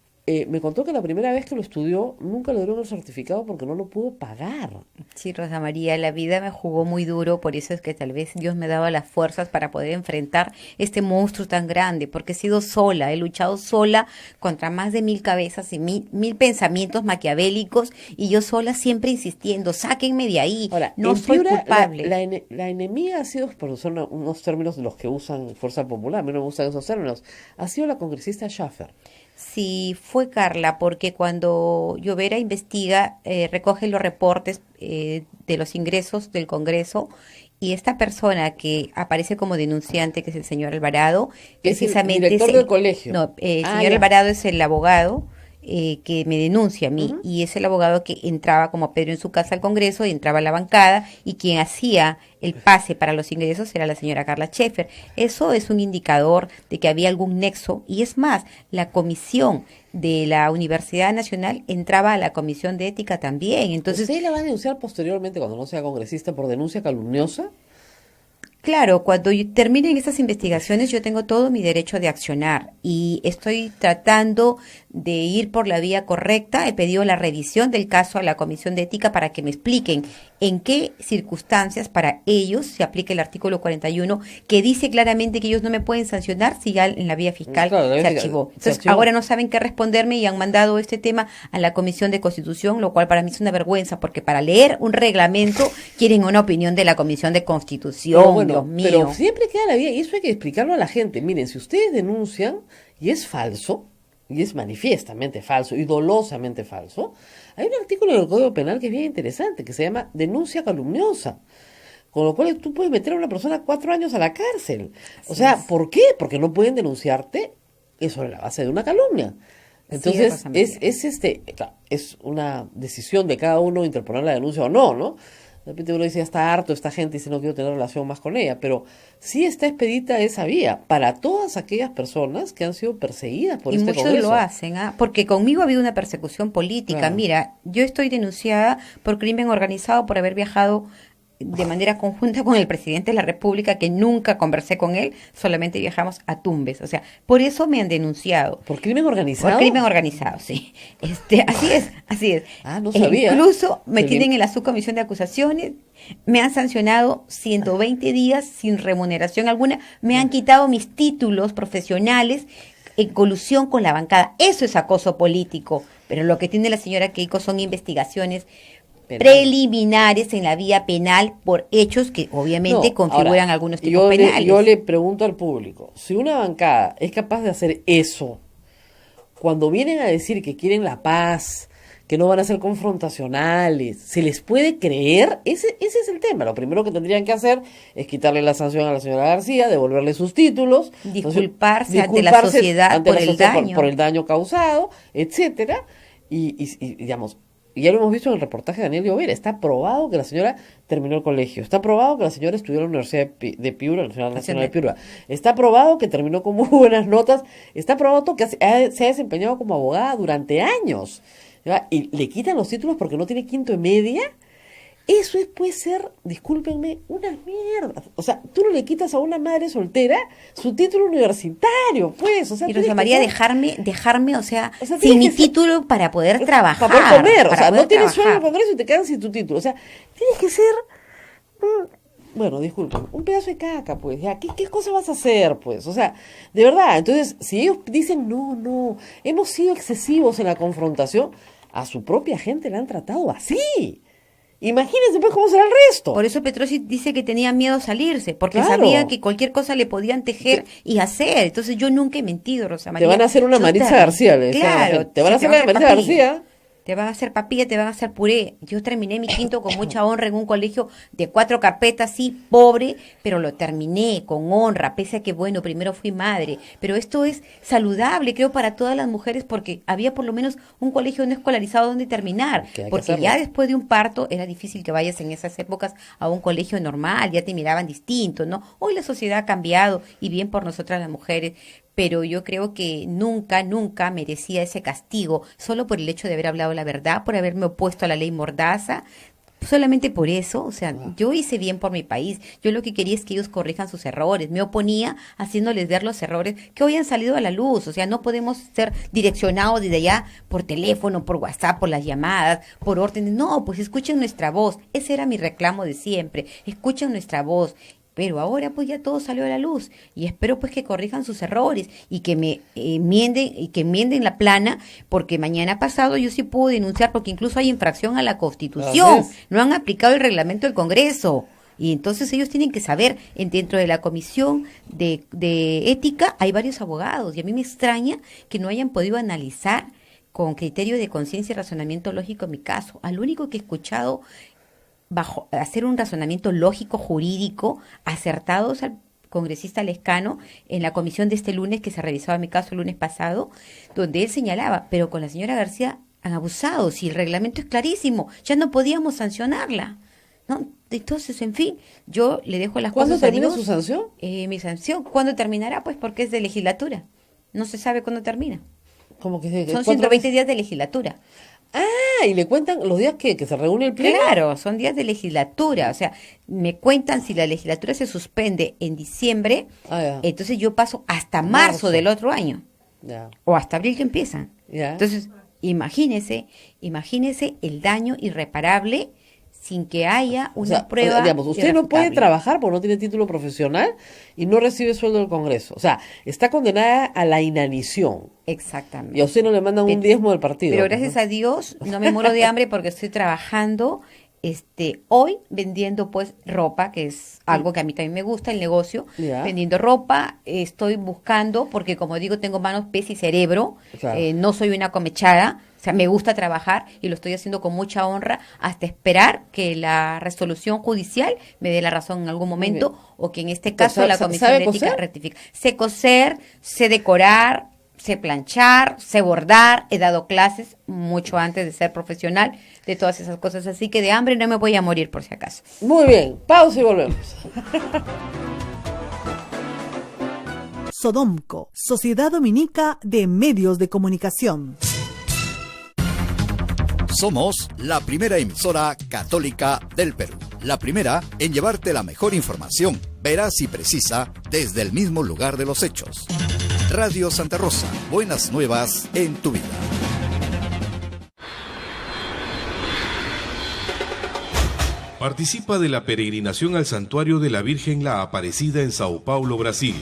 me contó que la primera vez que lo estudió nunca le dieron el certificado porque no lo pudo pagar. Sí, Rosa María, la vida me jugó muy duro, por eso es que tal vez Dios me daba las fuerzas para poder enfrentar este monstruo tan grande, porque he sido sola, he luchado sola contra más de 1000 cabezas y mil pensamientos maquiavélicos, y yo sola siempre insistiendo, sáquenme de ahí, Ahora, no en soy Piura, culpable. La enemiga ha sido, pero son unos términos de los que usan Fuerza Popular, a mí no me gustan esos términos, ha sido la congresista Schaffer. Sí, fue Carla, porque cuando Llovera investiga, recoge los reportes de los ingresos del Congreso, y esta persona que aparece como denunciante, que es el señor Alvarado, Es el precisamente director del colegio. No, el Ah, señor ya. Alvarado es el abogado que me denuncia a mí, y es el abogado que entraba como Pedro en su casa al Congreso y entraba a la bancada, y quien hacía el pase para los ingresos era la señora Carla Scheffer. Eso es un indicador de que había algún nexo, y es más, la comisión de la Universidad Nacional entraba a la comisión de ética también. Entonces, ¿Usted la va a denunciar posteriormente cuando no sea congresista por denuncia calumniosa? claro, cuando terminen estas investigaciones yo tengo todo mi derecho de accionar, y estoy tratando de ir por la vía correcta. He pedido la revisión del caso a la Comisión de Ética para que me expliquen en qué circunstancias para ellos se aplica el artículo 41, que dice claramente que ellos no me pueden sancionar si ya en la vía fiscal Claro, la vía se fiscal archivó. se Entonces archivó. ahora no saben qué responderme y han mandado este tema a la Comisión de Constitución, lo cual para mí es una vergüenza, porque para leer un reglamento quieren una opinión de la Comisión de Constitución. Pero bueno, Dios mío. pero siempre queda la vía, y eso hay que explicarlo a la gente. Miren, si ustedes denuncian y es falso, y es manifiestamente falso y dolosamente falso, hay un artículo del Código Penal que es bien interesante, que se llama denuncia calumniosa. Con lo cual tú puedes meter a una persona 4 años a la cárcel. O sea, ¿por qué? Porque no pueden denunciarte sobre la base de una calumnia. Entonces, Rosa María. claro, es una decisión de cada uno interponer la denuncia o no, ¿no? De repente uno dice, ya está harto esta gente, dice, no quiero tener relación más con ella, pero sí está expedita esa vía para todas aquellas personas que han sido perseguidas por Y este muchos Congreso. lo hacen, porque conmigo ha habido una persecución política. Claro. Mira, yo estoy denunciada por crimen organizado por haber viajado de manera conjunta con el presidente de la República, que nunca conversé con él, solamente viajamos a Tumbes. O sea, por eso me han denunciado. ¿Por crimen organizado? Por crimen organizado, sí. Así es. Ah, no sabía. Incluso me Qué tienen bien. en la subcomisión de acusaciones, me han sancionado 120 días sin remuneración alguna, me han quitado mis títulos profesionales en colusión con la bancada. Eso es acoso político. Pero lo que tiene la señora Keiko son investigaciones preliminares en la vía penal por hechos que obviamente No, configuran ahora, algunos tipos penales. Yo le pregunto al público, si una bancada es capaz de hacer eso, cuando vienen a decir que quieren la paz, que no van a ser confrontacionales, ¿se les puede creer? Ese es el tema. Lo primero que tendrían que hacer es quitarle la sanción a la señora García, devolverle sus títulos, Disculparse ante la sociedad por el daño. por el daño causado, etcétera, y digamos, y ya lo hemos visto en el reportaje de Daniel Llovera, está probado que la señora terminó el colegio, está probado que la señora estudió en la Universidad de Piura, la Universidad Nacional de Piura, está probado que terminó con muy buenas notas, está probado que se ha desempeñado como abogada durante años, ¿verdad? Y le quitan los títulos porque no tiene quinto de media. Eso puede ser, discúlpenme, una mierda. O sea, tú no le quitas a una madre soltera su título universitario, pues. O sea, Y Rosa María, dejarme, o sea sin tienes mi que ser- título para poder trabajar. para poder comer, o para sea, poder no tienes sueldo en el trabajar. Congreso y te quedan sin tu título. O sea, tienes que ser, bueno, disculpen, un pedazo de caca, pues. Ya, ¿qué cosa vas a hacer, pues? O sea, de verdad, entonces, si ellos dicen, no, hemos sido excesivos en la confrontación, a su propia gente la han tratado así. Imagínense pues cómo será el resto. Por eso Petrosi dice que tenía miedo a salirse, porque Claro. sabía que cualquier cosa le podían tejer y hacer. Entonces yo nunca he mentido, Rosa María. Te van a hacer una Yo Maritza te- García, le decían a la Claro. gente. Te van a sí, hacer la Maritza papilla. García. Te van a hacer papilla, te van a hacer puré. Yo terminé mi quinto con mucha honra en un colegio de 4 carpetas, sí, pobre, pero lo terminé con honra, pese a que, bueno, primero fui madre. Pero esto es saludable, creo, para todas las mujeres, porque había por lo menos un colegio no escolarizado donde terminar. Que hay que Porque hacerlo. ya después de un parto era difícil que vayas en esas épocas a un colegio normal, ya te miraban distinto, ¿no? Hoy la sociedad ha cambiado y bien por nosotras las mujeres, pero yo creo que nunca merecía ese castigo, solo por el hecho de haber hablado la verdad, por haberme opuesto a la ley Mordaza. solamente por eso, o sea, yo hice bien por mi país. Yo lo que quería es que ellos corrijan sus errores. Me oponía haciéndoles ver los errores que hoy han salido a la luz. O sea, no podemos ser direccionados desde allá por teléfono, por WhatsApp, por las llamadas, por órdenes. No, pues escuchen nuestra voz. Ese era mi reclamo de siempre. Escuchen nuestra voz. Pero ahora pues ya todo salió a la luz y espero pues que corrijan sus errores y que me enmienden la plana, porque mañana pasado yo sí puedo denunciar porque incluso hay infracción a la Constitución, no han aplicado el reglamento del Congreso y entonces ellos tienen que saber, dentro de la comisión de ética hay varios abogados y a mí me extraña que no hayan podido analizar con criterio de conciencia y razonamiento lógico mi caso. Al único que he escuchado bajo hacer un razonamiento lógico, jurídico, acertados al congresista Lescano en la comisión de este lunes, que se revisaba mi caso el lunes pasado, donde él señalaba, pero con la señora García han abusado, si el reglamento es clarísimo, ya no podíamos sancionarla, ¿no? Entonces, en fin, yo le dejo las cosas a Dios. ¿Cuándo termina su sanción? Mi sanción, ¿cuándo terminará? Pues porque es de legislatura, no se sabe cuándo termina. ¿Cómo que son 120 días de legislatura. Ah, y le cuentan los días que se reúne el pleno. Claro, son días de legislatura, o sea, me cuentan si la legislatura se suspende en diciembre, entonces yo paso hasta marzo del otro año, o hasta abril que empiezan. Entonces, imagínese el daño irreparable sin que haya una prueba. Digamos, usted no puede trabajar porque no tiene título profesional y no recibe sueldo del Congreso. O sea, está condenada a la inanición. Exactamente. Y a usted no le mandan un diezmo del partido. Pero gracias a Dios no me muero de hambre porque estoy trabajando hoy vendiendo pues ropa, que es algo que a mí también me gusta, el negocio, vendiendo ropa. Estoy buscando, porque como digo, tengo manos, pies y cerebro, no soy una comechada. O sea, me gusta trabajar y lo estoy haciendo con mucha honra hasta esperar que la resolución judicial me dé la razón en algún momento o que en este caso la Comisión de Ética rectifique. Sé coser, sé decorar, sé planchar, sé bordar, he dado clases mucho antes de ser profesional de todas esas cosas, así que de hambre no me voy a morir por si acaso. Muy bien, pausa y volvemos. Sodomco, Sociedad Dominica de Medios de Comunicación. Somos la primera emisora católica del Perú. La primera en llevarte la mejor información, veraz y precisa, desde el mismo lugar de los hechos. Radio Santa Rosa, buenas nuevas en tu vida. Participa de la peregrinación al Santuario de la Virgen la Aparecida en Sao Paulo, Brasil.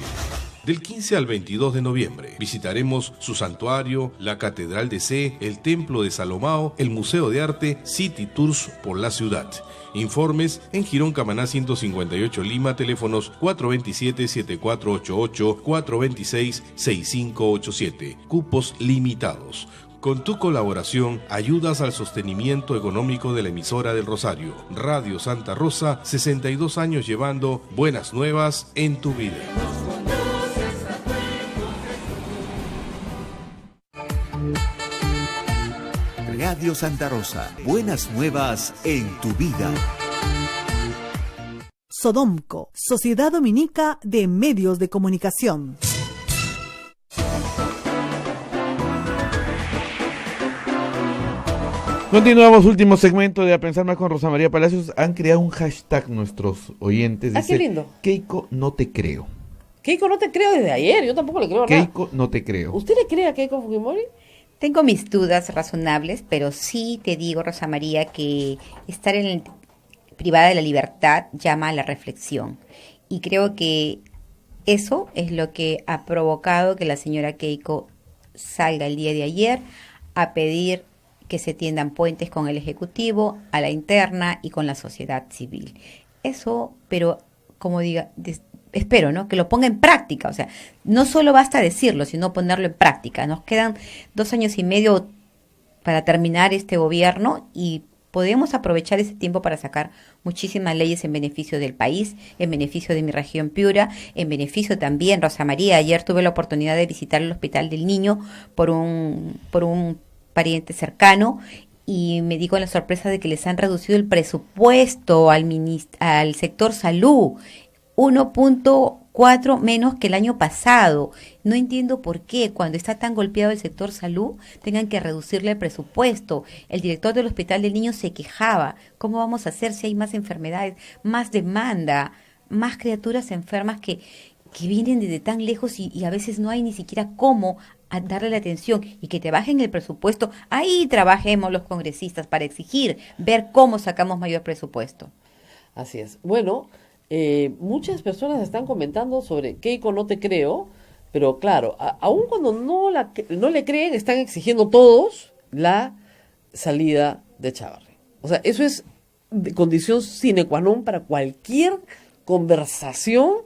Del 15 al 22 de noviembre visitaremos su santuario, la Catedral de Sé, el Templo de Salomao, el Museo de Arte, City Tours por la ciudad. Informes en Girón Camaná 158 Lima, teléfonos 427-7488, 426-6587. Cupos limitados. Con tu colaboración ayudas al sostenimiento económico de la emisora del Rosario. Radio Santa Rosa, 62 años llevando buenas nuevas en tu vida. Radio Santa Rosa, buenas nuevas en tu vida. Sodomco, Sociedad Dominica de Medios de Comunicación. Continuamos, último segmento de A Pensar Más con Rosa María Palacios. Han creado un hashtag nuestros oyentes. Dice, qué lindo. Keiko, no te creo. Keiko, no te creo desde ayer, yo tampoco le creo nada. Keiko, no te creo. ¿Usted le cree a Keiko Fujimori? Tengo mis dudas razonables, pero sí te digo, Rosa María, que estar privada de la libertad llama a la reflexión. Y creo que eso es lo que ha provocado que la señora Keiko salga el día de ayer a pedir que se tiendan puentes con el Ejecutivo, a la interna y con la sociedad civil. Eso, pero como diga, espero, ¿no?, que lo ponga en práctica. O sea, no solo basta decirlo, sino ponerlo en práctica. Nos quedan 2 años y medio para terminar este gobierno y podemos aprovechar ese tiempo para sacar muchísimas leyes en beneficio del país, en beneficio de mi región Piura, en beneficio también, Rosa María. Ayer tuve la oportunidad de visitar el Hospital del Niño por un pariente cercano y me di con la sorpresa de que les han reducido el presupuesto al sector salud. 1.4 4 menos que el año pasado. No entiendo por qué, cuando está tan golpeado el sector salud, tengan que reducirle el presupuesto. El director del Hospital del Niño se quejaba. ¿Cómo vamos a hacer si hay más enfermedades, más demanda, más criaturas enfermas que vienen desde tan lejos y a veces no hay ni siquiera cómo darle la atención y que te bajen el presupuesto? Ahí trabajemos los congresistas para exigir, ver cómo sacamos mayor presupuesto. Así es. Bueno, muchas personas están comentando sobre Keiko no te creo, pero claro, aun cuando no le creen, están exigiendo todos la salida de Chávarri. O sea, eso es de condición sine qua non para cualquier conversación,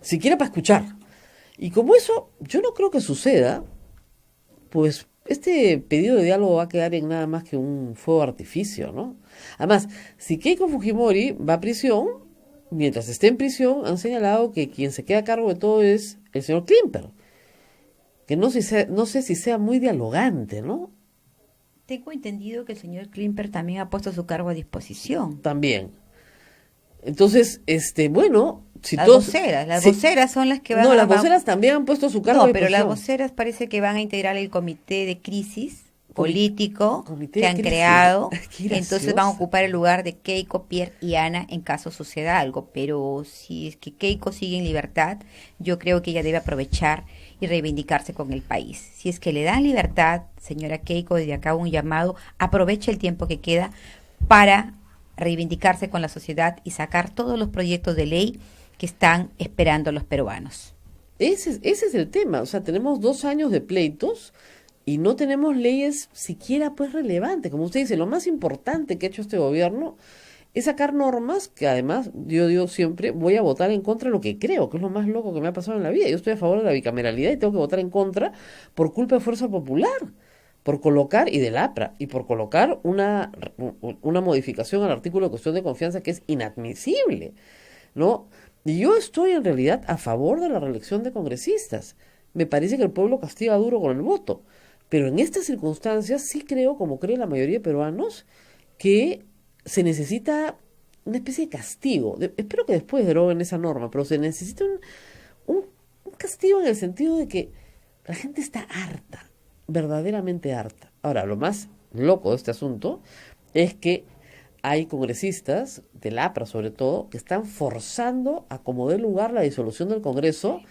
siquiera para escuchar. Y como eso yo no creo que suceda, pues este pedido de diálogo va a quedar en nada más que un fuego de artificio, ¿no? Además, si Keiko Fujimori va a prisión, mientras esté en prisión, han señalado que quien se queda a cargo de todo es el señor Klimper, que no sé si sea muy dialogante, ¿no? Tengo entendido que el señor Klimper también ha puesto su cargo a disposición. También. Entonces, bueno, si las todos... voceras son las que van No, las voceras también han puesto su cargo a No, pero disposición. las voceras parece que van a integrar el comité de crisis político Comité que de han crisis. creado. Qué Entonces gracioso. van a ocupar el lugar de Keiko, Pierre y Ana en caso suceda algo. Pero si es que Keiko sigue en libertad, yo creo que ella debe aprovechar y reivindicarse con el país. Si es que le dan libertad, señora Keiko, desde acá un llamado, aproveche el tiempo que queda para reivindicarse con la sociedad y sacar todos los proyectos de ley que están esperando los peruanos. Ese es el tema. O sea, tenemos 2 años de pleitos y no tenemos leyes siquiera pues relevantes. Como usted dice, lo más importante que ha hecho este gobierno es sacar normas que además, yo digo siempre, voy a votar en contra de lo que creo, que es lo más loco que me ha pasado en la vida. Yo estoy a favor de la bicameralidad y tengo que votar en contra por culpa de Fuerza Popular, por colocar, y del APRA, y por colocar una modificación al artículo de cuestión de confianza que es inadmisible, ¿no? Y yo estoy en realidad a favor de la reelección de congresistas. Me parece que el pueblo castiga duro con el voto. Pero en estas circunstancias sí creo, como cree la mayoría de peruanos, que se necesita una especie de castigo. Espero que después deroguen esa norma, pero se necesita un castigo en el sentido de que la gente está harta, verdaderamente harta. Ahora, lo más loco de este asunto es que hay congresistas, del APRA sobre todo, que están forzando a como dé lugar la disolución del Congreso,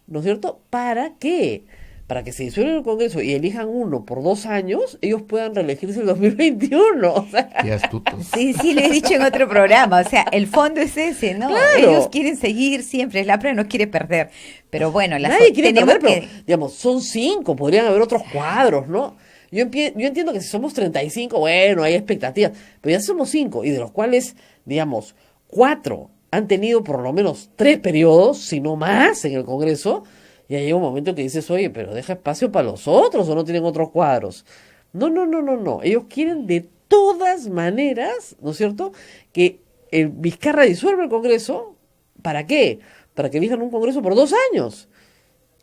¿no es cierto? ¿Para qué? Para que se disuelva el Congreso y elijan uno por 2 años, ellos puedan reelegirse en 2021. O sea, qué astutos. Sí, lo he dicho en otro programa. O sea, el fondo es ese, ¿no? Claro. Ellos quieren seguir siempre, el APRA no quiere perder. Pero bueno, nadie quiere tenemos perder, que... pero, digamos, son 5, podrían haber otros cuadros, ¿no? Yo entiendo que si somos 35, bueno, hay expectativas, pero ya somos 5, y de los cuales, digamos, 4 han tenido por lo menos 3 periodos, si no más, en el Congreso. Y ahí llega un momento que dices, oye, pero deja espacio para los otros o no tienen otros cuadros. No. Ellos quieren de todas maneras, ¿no es cierto?, que el Vizcarra disuelva el Congreso. ¿Para qué? Para que elijan un Congreso por 2 años.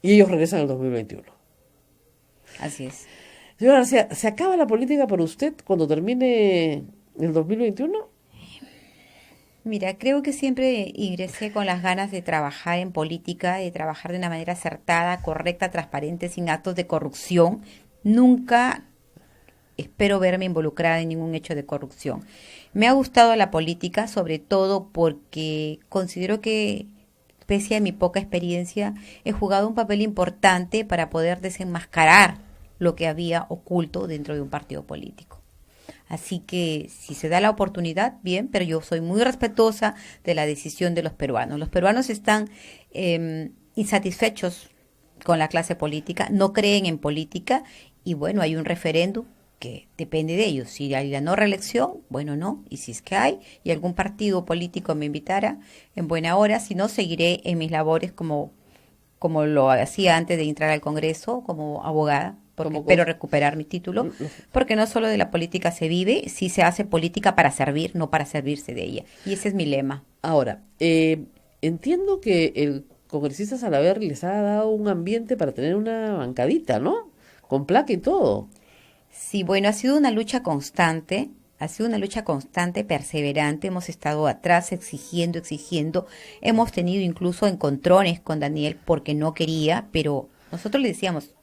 Y ellos regresan en el 2021. Así es. Señora García, ¿se acaba la política para usted cuando termine el 2021? Mira, creo que siempre ingresé con las ganas de trabajar en política, de trabajar de una manera acertada, correcta, transparente, sin actos de corrupción. Nunca espero verme involucrada en ningún hecho de corrupción. Me ha gustado la política, sobre todo porque considero que, pese a mi poca experiencia, he jugado un papel importante para poder desenmascarar lo que había oculto dentro de un partido político. Así que si se da la oportunidad, bien, pero yo soy muy respetuosa de la decisión de los peruanos. Los peruanos están insatisfechos con la clase política, no creen en política y bueno, hay un referéndum que depende de ellos. Si hay la no reelección, bueno, no. Y si es que hay y algún partido político me invitara, en buena hora. Si no, seguiré en mis labores como lo hacía antes de entrar al Congreso, como abogada. Porque espero recuperar mi título, porque no solo de la política se vive, sí se hace política para servir, no para servirse de ella. Y ese es mi lema. Ahora, entiendo que el congresista Salaverry les ha dado un ambiente para tener una bancadita, ¿no? Con placa y todo. Sí, bueno, ha sido una lucha constante Ha sido una lucha constante, perseverante. Hemos estado atrás exigiendo. Hemos tenido incluso encontrones con Daniel porque no quería, pero nosotros le decíamos,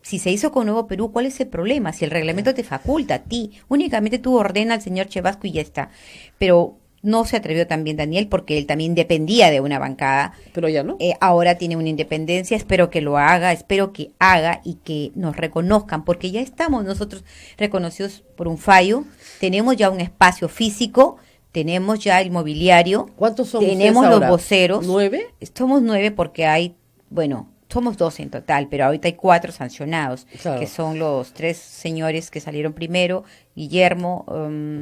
si se hizo con Nuevo Perú, ¿cuál es el problema? Si el reglamento te faculta a ti, únicamente tú ordena al señor Chevasco y ya está. Pero no se atrevió también Daniel porque él también dependía de una bancada. Pero ya no. Ahora tiene una independencia, espero que lo haga, espero que haga y que nos reconozcan, porque ya estamos nosotros reconocidos por un fallo, tenemos ya un espacio físico, tenemos ya el mobiliario. ¿Cuántos son tenemos ustedes los ahora? voceros. 9. Somos 9 porque hay, bueno, somos 12 en total, pero ahorita hay 4 sancionados, Claro. que son los 3 señores que salieron primero, Guillermo,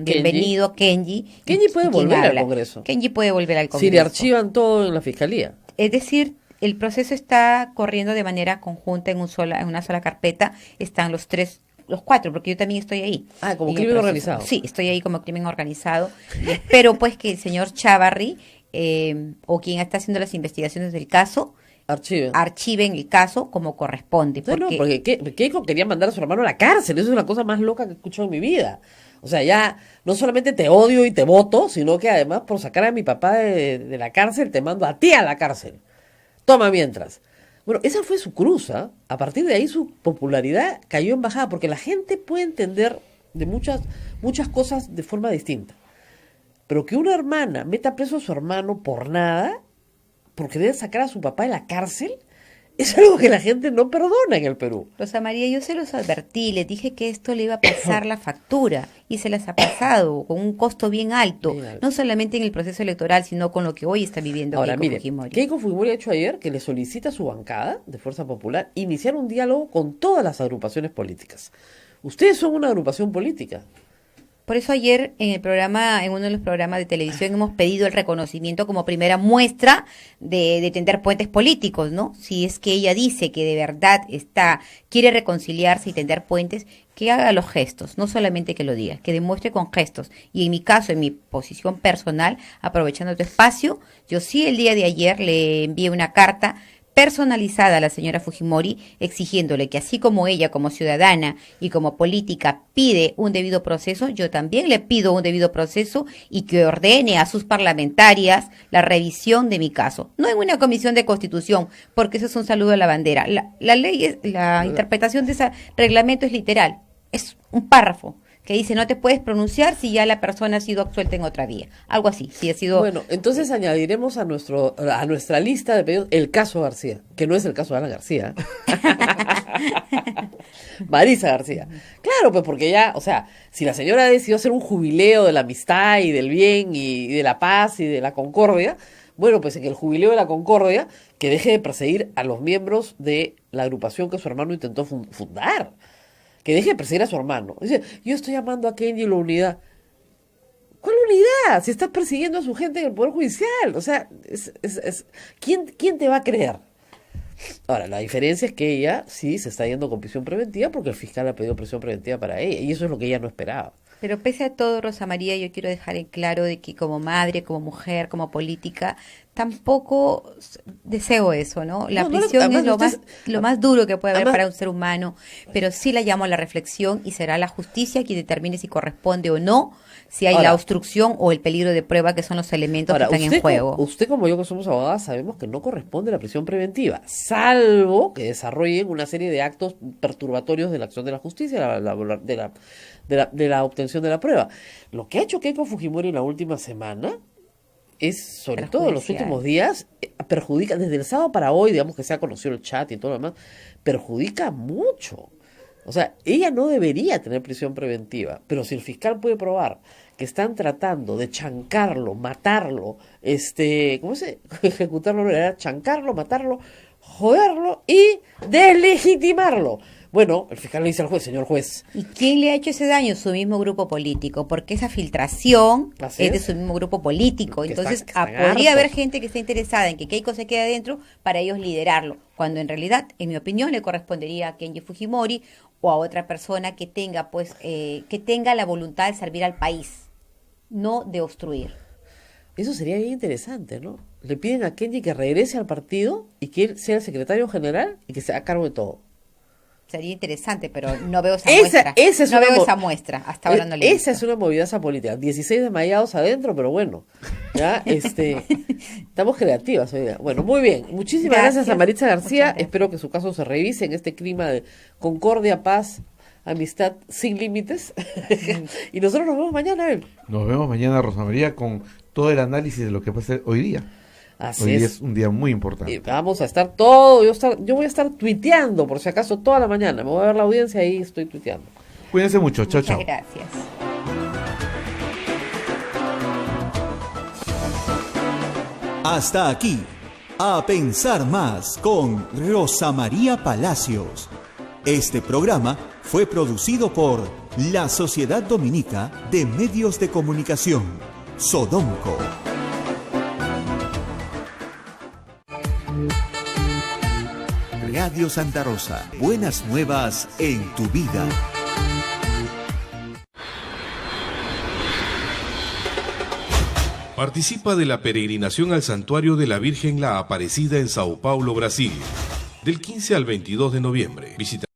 bienvenido, Kenji. Kenji puede ¿quién volver al habla? Congreso. Kenji puede volver al Congreso. Si le archivan todo en la fiscalía. Es decir, el proceso está corriendo de manera conjunta en una sola carpeta, están los 4, porque yo también estoy ahí. Ah, como en el crimen proceso. organizado. Sí, estoy ahí como crimen organizado. Y espero pues que el señor Chávarri, o quien está haciendo las investigaciones del caso, archiven el caso como corresponde. No, porque Keiko quería mandar a su hermano a la cárcel. Eso es la cosa más loca que he escuchado en mi vida. O sea, ya no solamente te odio y te voto, sino que además por sacar a mi papá de la cárcel, te mando a ti a la cárcel. Toma mientras. Bueno, esa fue su cruz, ¿ah? A partir de ahí su popularidad cayó en bajada, porque la gente puede entender de muchas cosas de forma distinta. Pero que una hermana meta preso a su hermano por nada, porque debe sacar a su papá de la cárcel, es algo que la gente no perdona en el Perú. Rosa María, yo se los advertí, les dije que esto le iba a pasar la factura y se las ha pasado con un costo bien alto, no solamente en el proceso electoral, sino con lo que hoy está viviendo Ahora, Keiko mire, Fujimori. Keiko Fujimori ha hecho ayer que le solicita a su bancada de Fuerza Popular iniciar un diálogo con todas las agrupaciones políticas. Ustedes son una agrupación política. Por eso ayer en uno de los programas de televisión hemos pedido el reconocimiento como primera muestra de tender puentes políticos, ¿no? Si es que ella dice que de verdad quiere reconciliarse y tender puentes, que haga los gestos, no solamente que lo diga, que demuestre con gestos. Y en mi caso, en mi posición personal, aprovechando tu espacio, yo sí el día de ayer le envié una carta personalizada a la señora Fujimori, exigiéndole que así como ella como ciudadana y como política pide un debido proceso, yo también le pido un debido proceso y que ordene a sus parlamentarias la revisión de mi caso. No en una comisión de constitución, porque eso es un saludo a la bandera. La ley, la interpretación de ese reglamento es literal, es un párrafo que dice no te puedes pronunciar si ya la persona ha sido absuelta en otra vía. Algo así, si ha sido... Bueno, entonces añadiremos a nuestra lista de pedidos el caso García, que no es el caso de Ana García. Marisa García. Claro, pues porque ya, o sea, si la señora decidió hacer un jubileo de la amistad y del bien y de la paz y de la concordia, bueno, pues en el jubileo de la concordia, que deje de perseguir a los miembros de la agrupación que su hermano intentó fundar. Que deje de perseguir a su hermano. Dice, yo estoy llamando a Kenji la unidad. ¿Cuál unidad? Si estás persiguiendo a su gente en el Poder Judicial. O sea, ¿quién te va a creer? Ahora, la diferencia es que ella sí se está yendo con prisión preventiva porque el fiscal ha pedido prisión preventiva para ella. Y eso es lo que ella no esperaba. Pero pese a todo, Rosa María, yo quiero dejar en claro de que como madre, como mujer, como política, tampoco deseo eso, ¿no? La prisión es lo más duro que puede haber para un ser humano, pero sí la llamo a la reflexión y será la justicia quien determine si corresponde o no, si hay la obstrucción o el peligro de prueba, que son los elementos que están en juego. Usted como yo, que somos abogadas, sabemos que no corresponde la prisión preventiva, salvo que desarrollen una serie de actos perturbatorios de la acción de la justicia, de la obtención de la prueba. Lo que ha hecho Keiko Fujimori en la última semana es, sobre todo en los últimos días, perjudica, desde el sábado para hoy, digamos que se ha conocido el chat y todo lo demás, perjudica mucho. O sea, ella no debería tener prisión preventiva, pero si el fiscal puede probar que están tratando de chancarlo, matarlo, ¿cómo se? Ejecutarlo, era chancarlo, matarlo, joderlo y deslegitimarlo. Bueno, el fiscal le dice al juez, señor juez. ¿Y quién le ha hecho ese daño? Su mismo grupo político, porque esa filtración es de su mismo grupo político. Entonces, podría haber gente que esté interesada en que Keiko se quede adentro para ellos liderarlo, cuando en realidad, en mi opinión, le correspondería a Kenji Fujimori o a otra persona que tenga, que tenga la voluntad de servir al país, no de obstruir. Eso sería bien interesante, ¿no? Le piden a Kenji que regrese al partido y que él sea el secretario general y que se haga cargo de todo. Sería interesante, pero no veo esa muestra. No veo esa muestra. Hasta ahora no le he visto. Esa es una movidaza política. 16 desmayados adentro, pero bueno. Ya, estamos creativas hoy día. Bueno, muy bien. Muchísimas gracias a Maritza García. Espero que su caso se revise en este clima de concordia, paz, amistad sin límites. Y nosotros nos vemos mañana. Nos vemos mañana, Rosa María, con todo el análisis de lo que pasa hoy día. Hoy día es un día muy importante. Vamos a estar yo voy a estar tuiteando, por si acaso, toda la mañana. Me voy a ver la audiencia y estoy tuiteando. Cuídense mucho. Chao, chao. Muchas gracias. Hasta aquí, A Pensar Más con Rosa María Palacios. Este programa fue producido por la Sociedad Dominica de Medios de Comunicación, Sodomco. Radio Santa Rosa, buenas nuevas en tu vida. Participa de la peregrinación al Santuario de la Virgen la Aparecida en Sao Paulo, Brasil, del 15 al 22 de noviembre. Visita